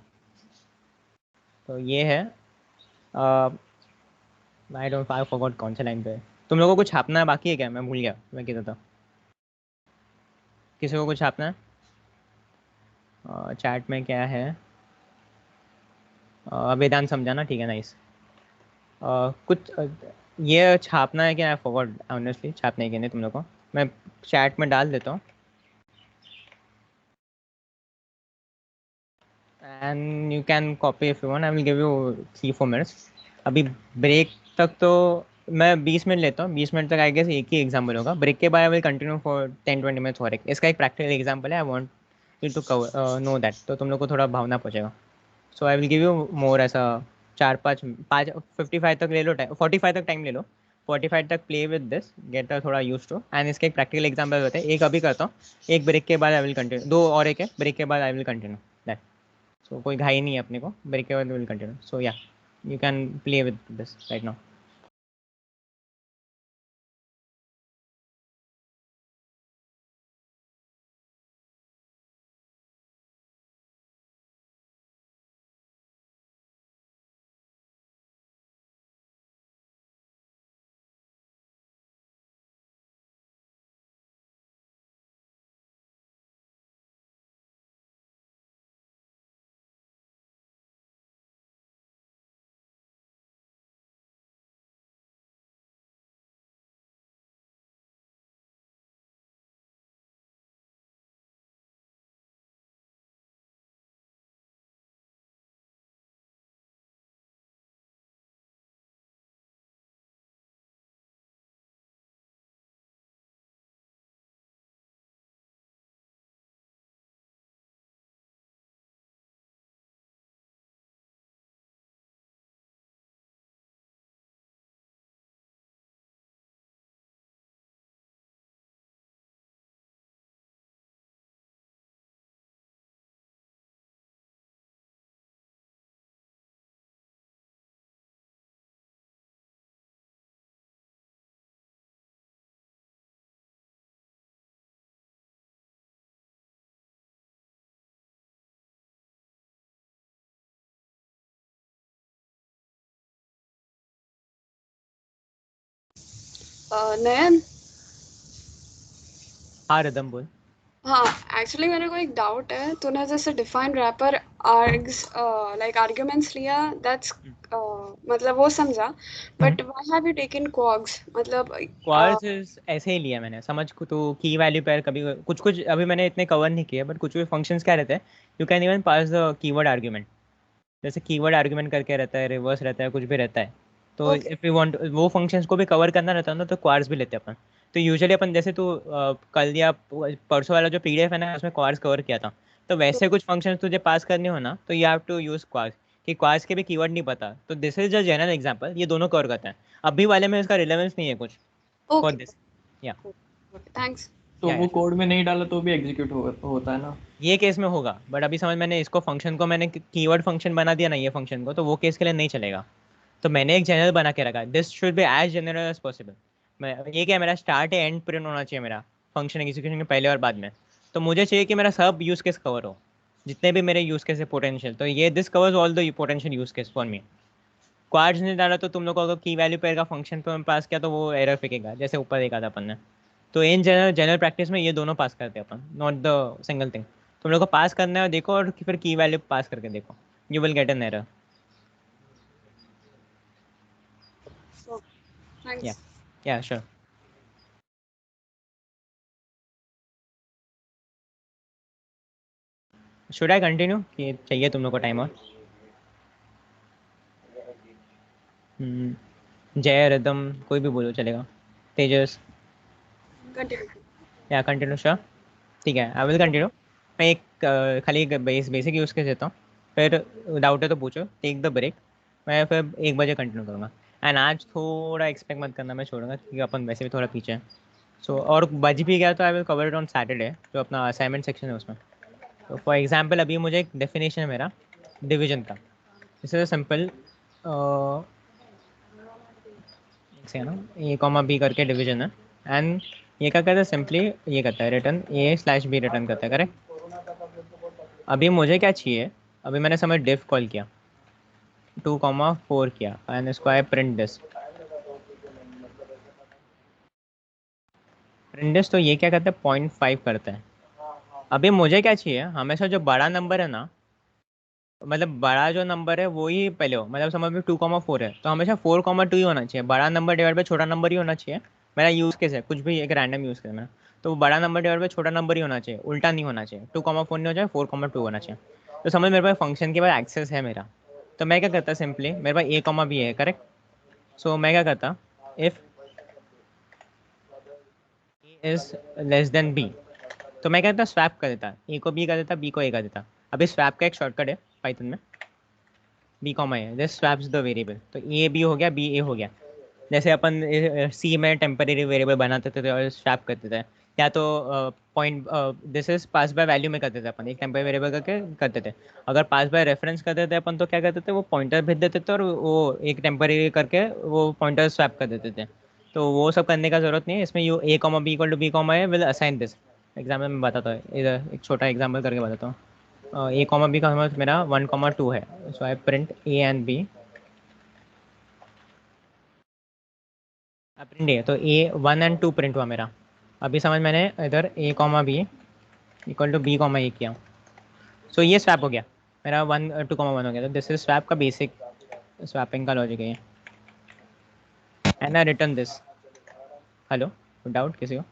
तो ये है, आई डोंट आई फॉरगॉट कौन से लाइन पे है। तुम लोगों को कुछ छापना है बाकी है क्या? मैं भूल गया, मैं कहता था किसी को कुछ छापना है? चैट में क्या है? वेदांत समझाना, ठीक है, नाइस। कुछ ये छापना है क्या? आई फॉरगॉट ऑनेस्टली, छापने है कि नहीं तुम लोग को, मैं चैट में डाल देता हूँ। And you can copy if you want, I will give you 3-4 minutes. अभी ब्रेक तक तो मैं 20 मिनट लेता हूँ, 20 मिनट तक आई गेस एक ही एग्जाम्पल होगा। ब्रेक के बाद I will continue for 10-20 minutes और इसका एक प्रैक्टिकल एग्जाम्पल है, I want you to know that, तो तुम लोग को थोड़ा भावना पहुँचेगा। So I will give you more ऐसा 55 तक ले लो, 45 तक टाइम ले लो, 45 तक प्ले विद दिस, गेट थोड़ा यूज टू, एंड इसके एक प्रैक्टिकल एग्जाम्पल होते हैं, एक अभी करता हूँ, एक ब्रेक के बाद आई विल कंटिन्यू, दो और एक है, ब्रेक के बाद आई विल कंटिन्यू दैट। सो कोई घाई नहीं है अपने को, ब्रेक के बाद विल कंटिन्यू। सो या you can play with this right now. Nayan, हाँ रिदम बोल। हाँ एक्चुअली मेरे को एक डाउट है, तूने जैसे define wrapper args like arguments लिया, दैट्स मतलब वो समझा, but why have you taken kwargs, मतलब क्वार्ट्स ऐसे ही लिया मैंने, समझ को तो की वैल्यू पेयर कभी कुछ कुछ अभी मैंने इतने कवर नहीं किए, बट कुछ कुछ फंक्शंस क्या रहते हैं, you can even pass the keyword argument, जैसे कीवर्ड आर्ग्यूमेंट करके रहता है, रिवर्स रहता है, कुछ भी रहता है। तो ओके इफ़ यू वांट वो फंक्शंस को भी कवर करना रहता है ना, तो क्वार्स भी लेते हैं अपन। तो यूजुअली अपन जैसे तू कल या परसों वाला जो पीडीएफ है ना, उसमें क्वार्स कवर किया था, तो वैसे कुछ फंक्शंस तुझे पास करने हो ना, तो you have to use kwargs, कि क्वार्स के भी कीवर्ड नहीं पता, तो this is a general example, ये दोनों कवर करते हैं। अभी वाले में इसका रिलेवेंस नहीं है कुछ फॉर ओके दिस। या थैंक्स। तो या वो कोड में नहीं डाला तो भी एग्जीक्यूट होता है ना? ये केस में होगा, बट अभी समझ, मैंने इसको फंक्शन को मैंने कीवर्ड फंक्शन बना दिया ना ये फंक्शन को, तो वो केस के लिए नहीं चलेगा। तो मैंने एक जनरल बना के रखा है, this should be as general as possible. मैं ये क्या, मेरा स्टार्ट एंड प्रिंट होना चाहिए मेरा फंक्शन एग्जीक्यूशन के पहले और बाद में। तो मुझे चाहिए कि मेरा सब यूज केस कवर हो, जितने भी मेरे यूज केस है पोटेंशियल, तो ये this covers all the potential use case for me. Kwargs नहीं डाला तो तुम लोग को अगर की वैल्यू पेयर का फंक्शन पे पास किया तो वो एरर फेंकेगा, जैसे ऊपर देखा था अपन ने। तो इन जनरल जनरल प्रैक्टिस में ये दोनों पास करते हैं अपन, नॉट द सिंगल थिंग। तुम लोग को पास करना है, देखो, और फिर की वैल्यू पास करके देखो, you will get an error. या थैंक्स। या श्योर। शुड आई कंटिन्यू कि चाहिए तुम लोग को टाइम और? जय रिदम कोई भी बोलो चलेगा, तेजस। कंटिन्यू। या कंटिन्यू श्योर, ठीक है आई विल कंटिन्यू। मैं एक खाली एक बेसिक यूज़ के देता हूँ, फिर डाउट है तो पूछो, टेक द ब्रेक। मैं फिर 1 बजे कंटिन्यू करूँगा। एंड आज थोड़ा एक्सपेक्ट मत करना मैं छोड़ूंगा, क्योंकि अपन वैसे भी थोड़ा पीछे हैं। सो और बज भी गया तो I will cover it on Saturday, जो अपना असाइनमेंट सेक्शन है उसमें। तो फॉर एग्जाम्पल अभी मुझे एक डेफिनेशन है मेरा डिवीजन का, दिस इज सिंपल, से है ना, ए कॉमा बी करके डिवीजन है, एंड ये क्या करता है, सिंपली ये करता है return A slash B return करता है, करेक्ट। अभी मुझे क्या चाहिए, अभी मैंने समय डिफ कॉल किया, 2,4 किया, एंड इसको आए प्रिंट दिस। प्रिंट दिस तो ये क्या करता है, 0.5 करता है। अभी मुझे क्या चाहिए, हमेशा जो बड़ा नंबर है ना, मतलब बड़ा जो नंबर है वो ही पहले हो, मतलब समझ में 2,4 है तो हमेशा 4,2 ही होना चाहिए, बड़ा नंबर डिवाइड बाय छोटा नंबर ही होना चाहिए। मेरा यूज केस है, कुछ भी एक रैंडम यूज केस मेरा, तो बड़ा नंबर डिवाइड बाय छोटा नंबर ही होना चाहिए, उल्टा नहीं होना चाहिए, 2,4 नहीं हो जाए, 4,2 होना चाहिए। तो समझ मेरे पास फंक्शन के बाद एक्सेस है मेरा, तो मैं क्या करता, सिंपली मेरे पास ए कॉमा बी है, करेक्ट। सो मैं क्या करता, if A is less than B, तो मैं क्या करता, स्वैप कर देता, ए को बी कर देता, बी को ए कर देता। अभी स्वैप का एक शॉर्टकट है पाइथन में, B comma A, this swaps the variable. तो ए बी हो गया, बी ए हो गया। जैसे अपन सी में टेम्परेरी वेरिएबल बनाते थे और स्वैप करते थे, या तो point this is pass by value में करते थे अपन, एक टेम्परेरी वेरिएबल करके करते थे। अगर पास बाय रेफरेंस करते थे अपन तो क्या करते थे, वो पॉइंटर भेज देते थे और वो एक टेम्परेरी करके वो पॉइंटर स्वैप कर देते थे। तो वो सब करने का जरूरत नहीं है इसमें। You A comma B equal to B comma A will assign this. Example में बताता हूँ, इधर एक छोटा एग्जाम्पल करके बताता हूँ। ए कॉमा बी का समझ मेरा 1,2 है, so I print a and b. Print a, तो ए 1 एंड 2 प्रिंट हुआ मेरा। अभी समझ मैंने इधर a comma B equal to B comma a किया, सो ये स्वैप हो गया मेरा 1 2,1 हो गया। तो दिस इज स्वैप का बेसिक स्वैपिंग का लॉजिक है ये। And I return this. Hello, doubt किसी को?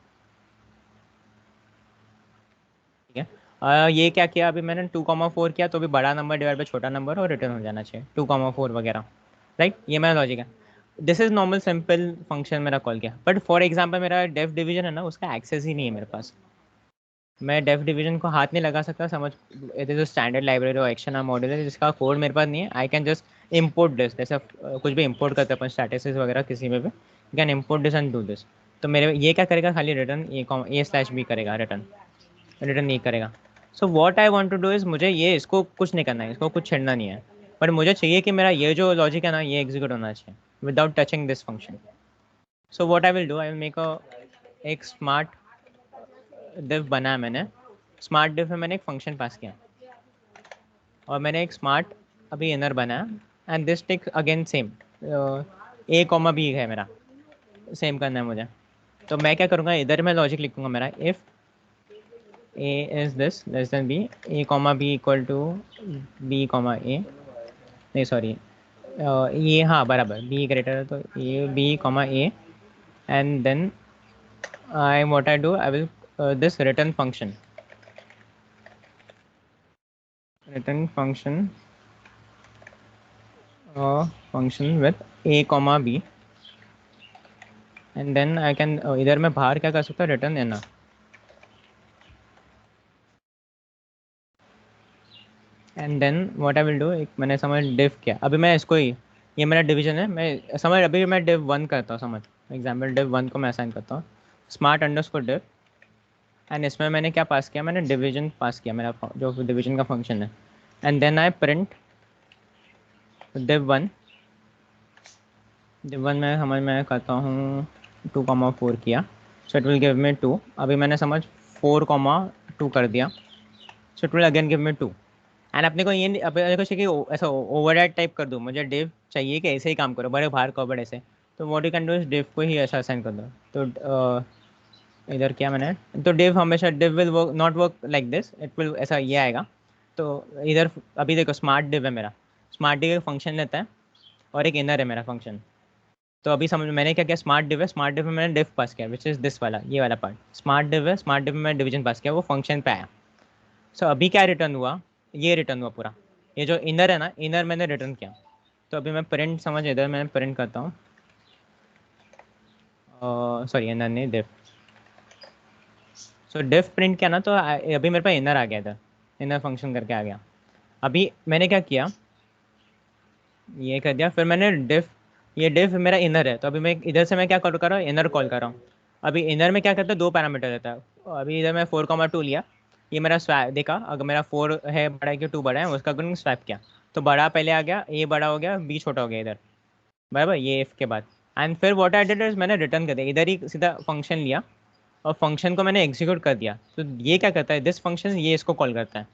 ठीक है। ये क्या किया अभी मैंने 2,4 किया, तो भी बड़ा नंबर डिवाइड बाय छोटा नंबर और रिटर्न हो जाना चाहिए 2,4 वगैरह, राइट? ये मेरा लॉजिक है। This is normal simple function मेरा कॉल किया। बट फॉर एग्जाम्पल मेरा डेफ डिवीजन है ना, उसका एक्सेस ही नहीं है मेरे पास। मैं डेफ डिवीजन को हाथ नहीं लगा सकता, समझ। इट इज स्टैंडर्ड लाइब्रेरी और एक्शन मॉड्यूल है जिसका कोड मेरे पास नहीं है। I can just import this, जैसे कुछ भी इम्पोर्ट करते हैं अपन स्टैटसिस वगैरह किसी में भी, you can import this and do this. तो मेरे ये क्या करेगा, खाली रिटर्न ए स्लैश बी करेगा, रिटर्न ये करेगा। So what I want to do is, मुझे ये इसको कुछ नहीं करना है, इसको कुछ छेड़ना नहीं है, बट मुझे चाहिए कि मेरा ये जो लॉजिक है ना ये एग्जीक्यूट होना चाहिए without touching this function. So what I will do, I will make एक स्मार्ट डिव बनाया मैंने। स्मार्ट डिव में मैंने एक फंक्शन पास किया और मैंने एक स्मार्ट अभी इनर बनाया, and this take again same A comma B है मेरा, सेम करना है मुझे। तो मैं क्या करूँगा, इधर मैं लॉजिक लिखूँगा मेरा, if a is this less than b, a comma b equal to b comma a, नहीं सॉरी, ये हाँ बराबर b ग्रेटर है तो a b comma a, and then I what I do, I will this return function function with a comma b, and then I can इधर मैं बाहर क्या कर सकता हूँ, रिटर्न देना। And then what I will do, एक मैंने समझ डिव किया, अभी मैं इसको ही, ये मेरा डिवीजन है, मैं समझ अभी मैं डिव 1 करता हूँ, समझ एग्जाम्पल डिव 1 को मैं असाइन करता हूँ स्मार्ट अंडरस्कोर डिव, एंड इसमें मैंने क्या पास किया, मैंने डिवीजन पास किया मेरा जो डिवीजन का फंक्शन है, and then I print div 1 में समझ मैं करता हूँ 2,4 किया, so it will give me 2। अभी मैंने समझ 4,2 कर दिया, so it will again give me 2। And अपने को ये अपने को चाहिए कि ऐसा ओवरराइड टाइप कर दूँ, मुझे डिव चाहिए कि ऐसे ही काम करो, बड़े बाहर कवर्ड ऐसे, तो what you can do is div को ही ऐसा असाइन कर दो। तो इधर क्या मैंने, तो डिव हमेशा div will work not work like this, it will ऐसा ये आएगा। तो इधर अभी देखो स्मार्ट डिव है मेरा, स्मार्ट डिव एक फंक्शन लेता है और एक इनर है मेरा फंक्शन। तो अभी समझ मैंने क्या किया, स्मार्ट डिव है, स्मार्ट डिव में मैंने डिव पास किया विच इज़ दिस वाला, ये वाला पार्ट स्मार्ट डिव है, स्मार्ट डिव में मैंने डिवीजन पास किया, वो फंक्शन पे आया। सो अभी क्या रिटर्न हुआ, ये रिटर्न हुआ पूरा, ये जो इनर है ना, इनर मैंने रिटर्न किया। तो अभी मैं प्रिंट समझ, इधर मैं प्रिंट करता हूँ, सॉरी इनर नहीं डिफ। सो डिफ प्रिंट किया ना, तो अभी मेरे पास इनर आ गया इधर, इनर फंक्शन करके आ गया। अभी मैंने क्या किया, ये कर दिया, फिर मैंने डिफ, ये डिफ मेरा इनर है, तो अभी मैं इधर से मैं क्या कर रहा हूँ, इनर कॉल कर रहा हूँ। अभी इनर में क्या करता है, 2 पैरामीटर रहता है। अभी इधर मैं 4,2 लिया, ये मेरा स्वैप देखा, अगर मेरा 4 है बड़ा है कि 2 बड़ा है, उसका अगर स्वैप किया तो बड़ा पहले आ गया, ए बड़ा हो गया, बी छोटा हो गया इधर, बराबर ये इफ के बाद। एंड फिर व्हाट आई डिड इज मैंने रिटर्न कर दिया, इधर ही सीधा फंक्शन लिया और फंक्शन को मैंने एग्जीक्यूट कर दिया। तो ये क्या करता है, दिस फंक्शन ये इसको कॉल करता है,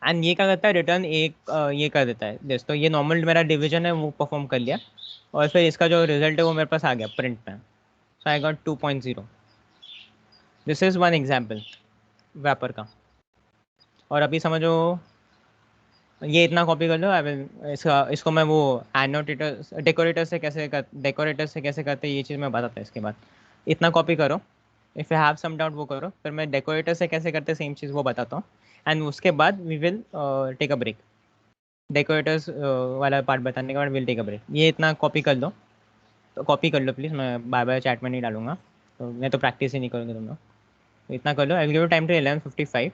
एंड ये क्या करता है, रिटर्न एक ये कर देता है दिस। तो ये नॉर्मल मेरा डिवीजन है वो परफॉर्म कर लिया, और फिर इसका जो रिजल्ट है वो मेरे पास आ गया प्रिंट में। So I got 2.0। This is one example wrapper का। और अभी समझो ये इतना कॉपी कर लो, आई विल इसको मैं वो एनोटेटर डेकोरेटर से कैसे करते ये चीज़ मैं बताता हूँ इसके बाद। इतना कॉपी करो, if you have some doubt वो करो, फिर मैं डेकोरेटर से कैसे करते सेम चीज़ वो बताता हूँ, एंड उसके बाद we will take a break. Decorators वाला पार्ट बताने के बाद विल टेक अ ब्रेक। ये इतना कॉपी कर दो, तो कॉपी कर लो प्लीज़, मैं बार बार चैट में नहीं डालूंगा, तो मैं तो प्रैक्टिस ही नहीं करूँगी तुम लोग। तो इतना कर लो, I will give you time to 11:55।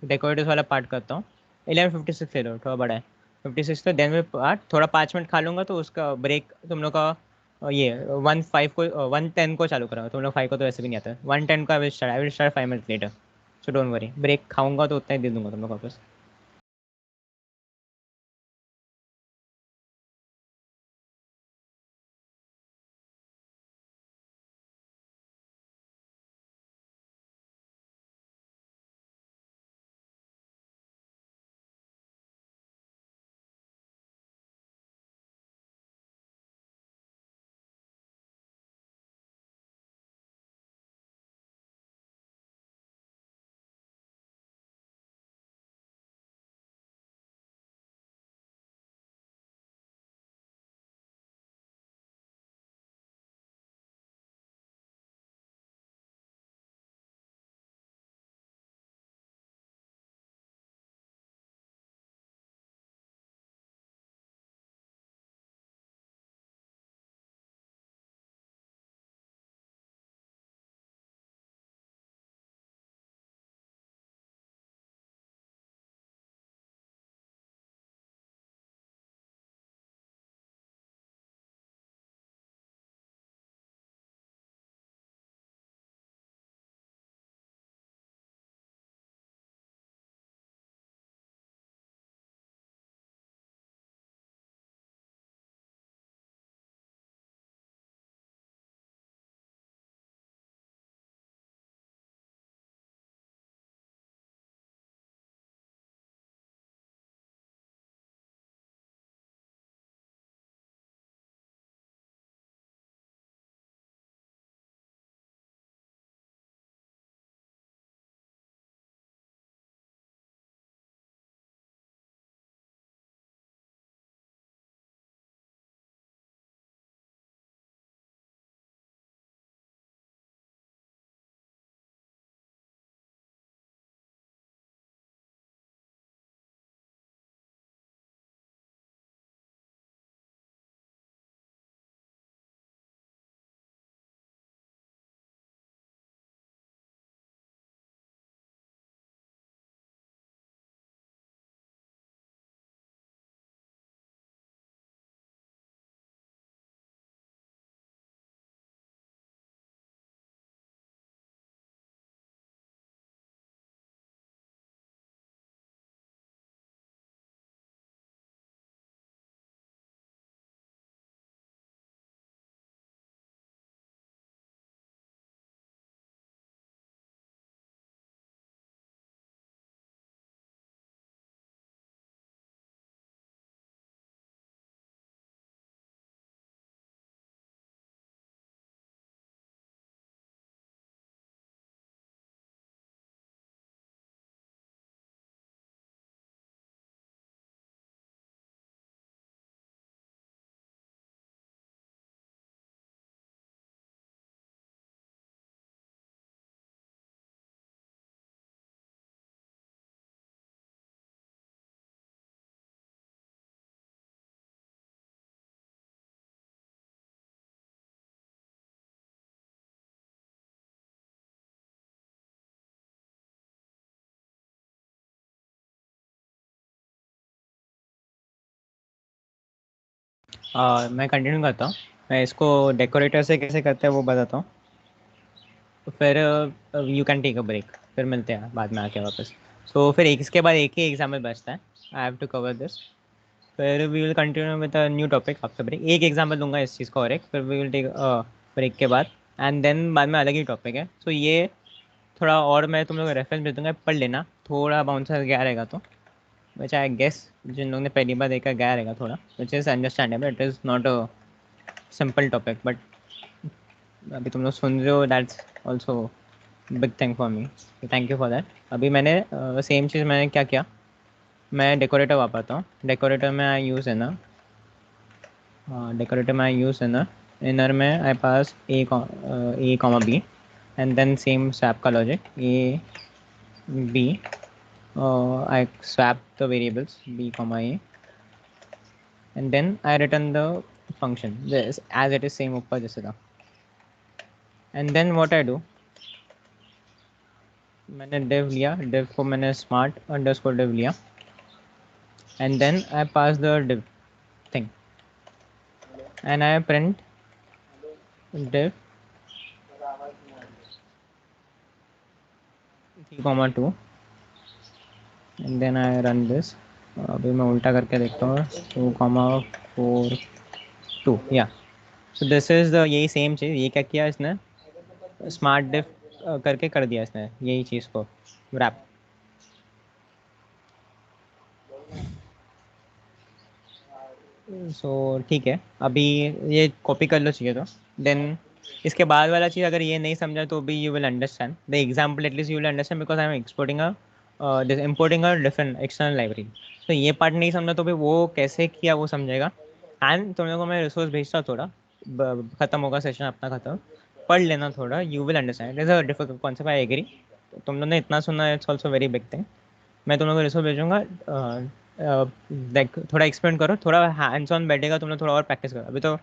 Decorators वाला पार्ट करता हूँ, 11:56 ले लो, थोड़ा बड़ा है, 56 तो देन पार्ट थोड़ा 5 मिनट खा लूँगा, तो उसका ब्रेक तुम लोग का ये 1:05 को 1:10 को चालू करा, तुम लोग 5 को तो वैसे भी नहीं आता है। 1:10 को I will start 5 minute later, so don't worry, break खाऊंगा तो उतना ही दे दूंगा तुम लोग वापस। मैं कंटिन्यू करता हूँ। मैं इसको डेकोरेटर से कैसे करते हैं वो बताता हूँ, तो फिर you can take a break, फिर मिलते हैं बाद में आके वापस। सो फिर एक इसके बाद एक ही एग्जाम्पल बचता है, I have to cover this, फिर we will continue with a new topic after break. एक एग्जाम्पल दूंगा इस चीज़ का और एक, फिर वी विल टेक ब्रेक के बाद, एंड देन बाद में अलग ही टॉपिक है। सो ये थोड़ा और मैं तुम लोग रेफरेंस दे दूँगा, पढ़ लेना, थोड़ा बाउंसर गया रहेगा तो, विच आई गेस जिन लोगों ने पहली बार देखा गया रहेगा थोड़ा, which is understandable, it is not a simple topic, but अभी तुम लोग सुन रहे हो, that's also big thing for me, thank you for that. अभी मैंने सेम चीज़ मैंने क्या किया, मैं डेकोरेटर वापरता हूँ। डेकोरेटर में आई यूज़ इनर, डेकोरेटर में आई यूज़ इनर में I pass A comma b, and then same swap का logic a b, I swap the variables b comma a, and then I return the function this as it is same ऊपर जैसे था। And then what I do, मैंने div लिया, div को मैंने smart underscore div लिया, and then I pass the div thing, and I print div 3,2, and then I run this. अभी मैं उल्टा करके देखता हूँ 2,4,2 या सो दिस इज द यही सेम चीज़. ये क्या किया इसने, स्मार्ट डिफ करके कर दिया इसने यही चीज़ को रैप. सो ठीक है, अभी ये कॉपी कर लो चाहिए तो. देन इसके बाद वाला चीज़ अगर ये नहीं समझा तो भी you will understand the example, at least you will understand because I am exporting importing a different external library. तो ये पार्ट नहीं समझा तो भी वो कैसे किया वो समझेगा. एंड तुम लोगों को मैं रिसोर्स भेजता थोड़ा, ख़त्म होगा सेशन अपना ख़त्म, पढ़ लेना थोड़ा, you will understand. It is a difficult concept, I agree. तुम लोगों ने इतना सुना, it's also very big thing. मैं तुम लोगों को रिसोर्स भेजूंगा, लाइक थोड़ा एक्सपेंड करो, थोड़ा हैंड्स ऑन बैठेगा, तुम लोग थोड़ा और प्रैक्टिस करो. अभी तो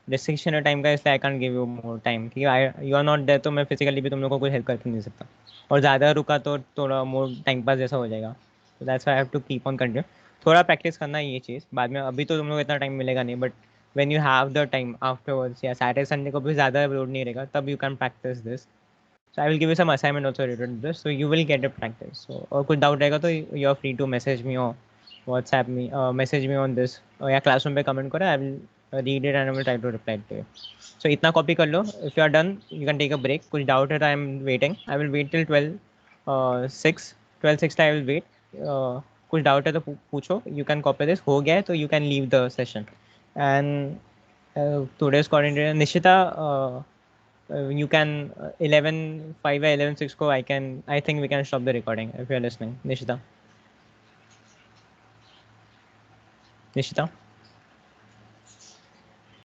डिस्ट्रिक्शन है टाइम का, इसलिए I can't give you more time, क्योंकि यू आर नॉट देयर, तो मैं फिजिकली भी तुम लोग को कोई हेल्प करके नहीं सकता. और ज़्यादा रुका तो थोड़ा मोर टाइम पास जैसा हो जाएगा. तो that's why I have to keep on continue. थोड़ा प्रैक्टिस करना है ये चीज़, बाद में अभी तो तुम लोग इतना टाइम मिलेगा नहीं, but when you have the time afterwards या सैटरडे संडे को भी ज़्यादा लोड नहीं रहेगा, तब you can practice this. So I will give you some assignment also related to this, so you will get a practice. So और कुछ doubt रहेगा तो you are free to message me or WhatsApp me, message me on this, या classroom पे comment करो. I will read it and I will try to reply to you. So इतना copy कर लो. If you are done, you can take a break. कुछ doubt है तो I am waiting. I will wait till 12:06. 12:06 I will wait. कुछ doubt है तो पूछो. You can copy this. हो गया है तो you can leave the session. And today's coordinator Nishita. You can 11:05 or 11:06 को I think we can stop the recording if you are listening. Nishita.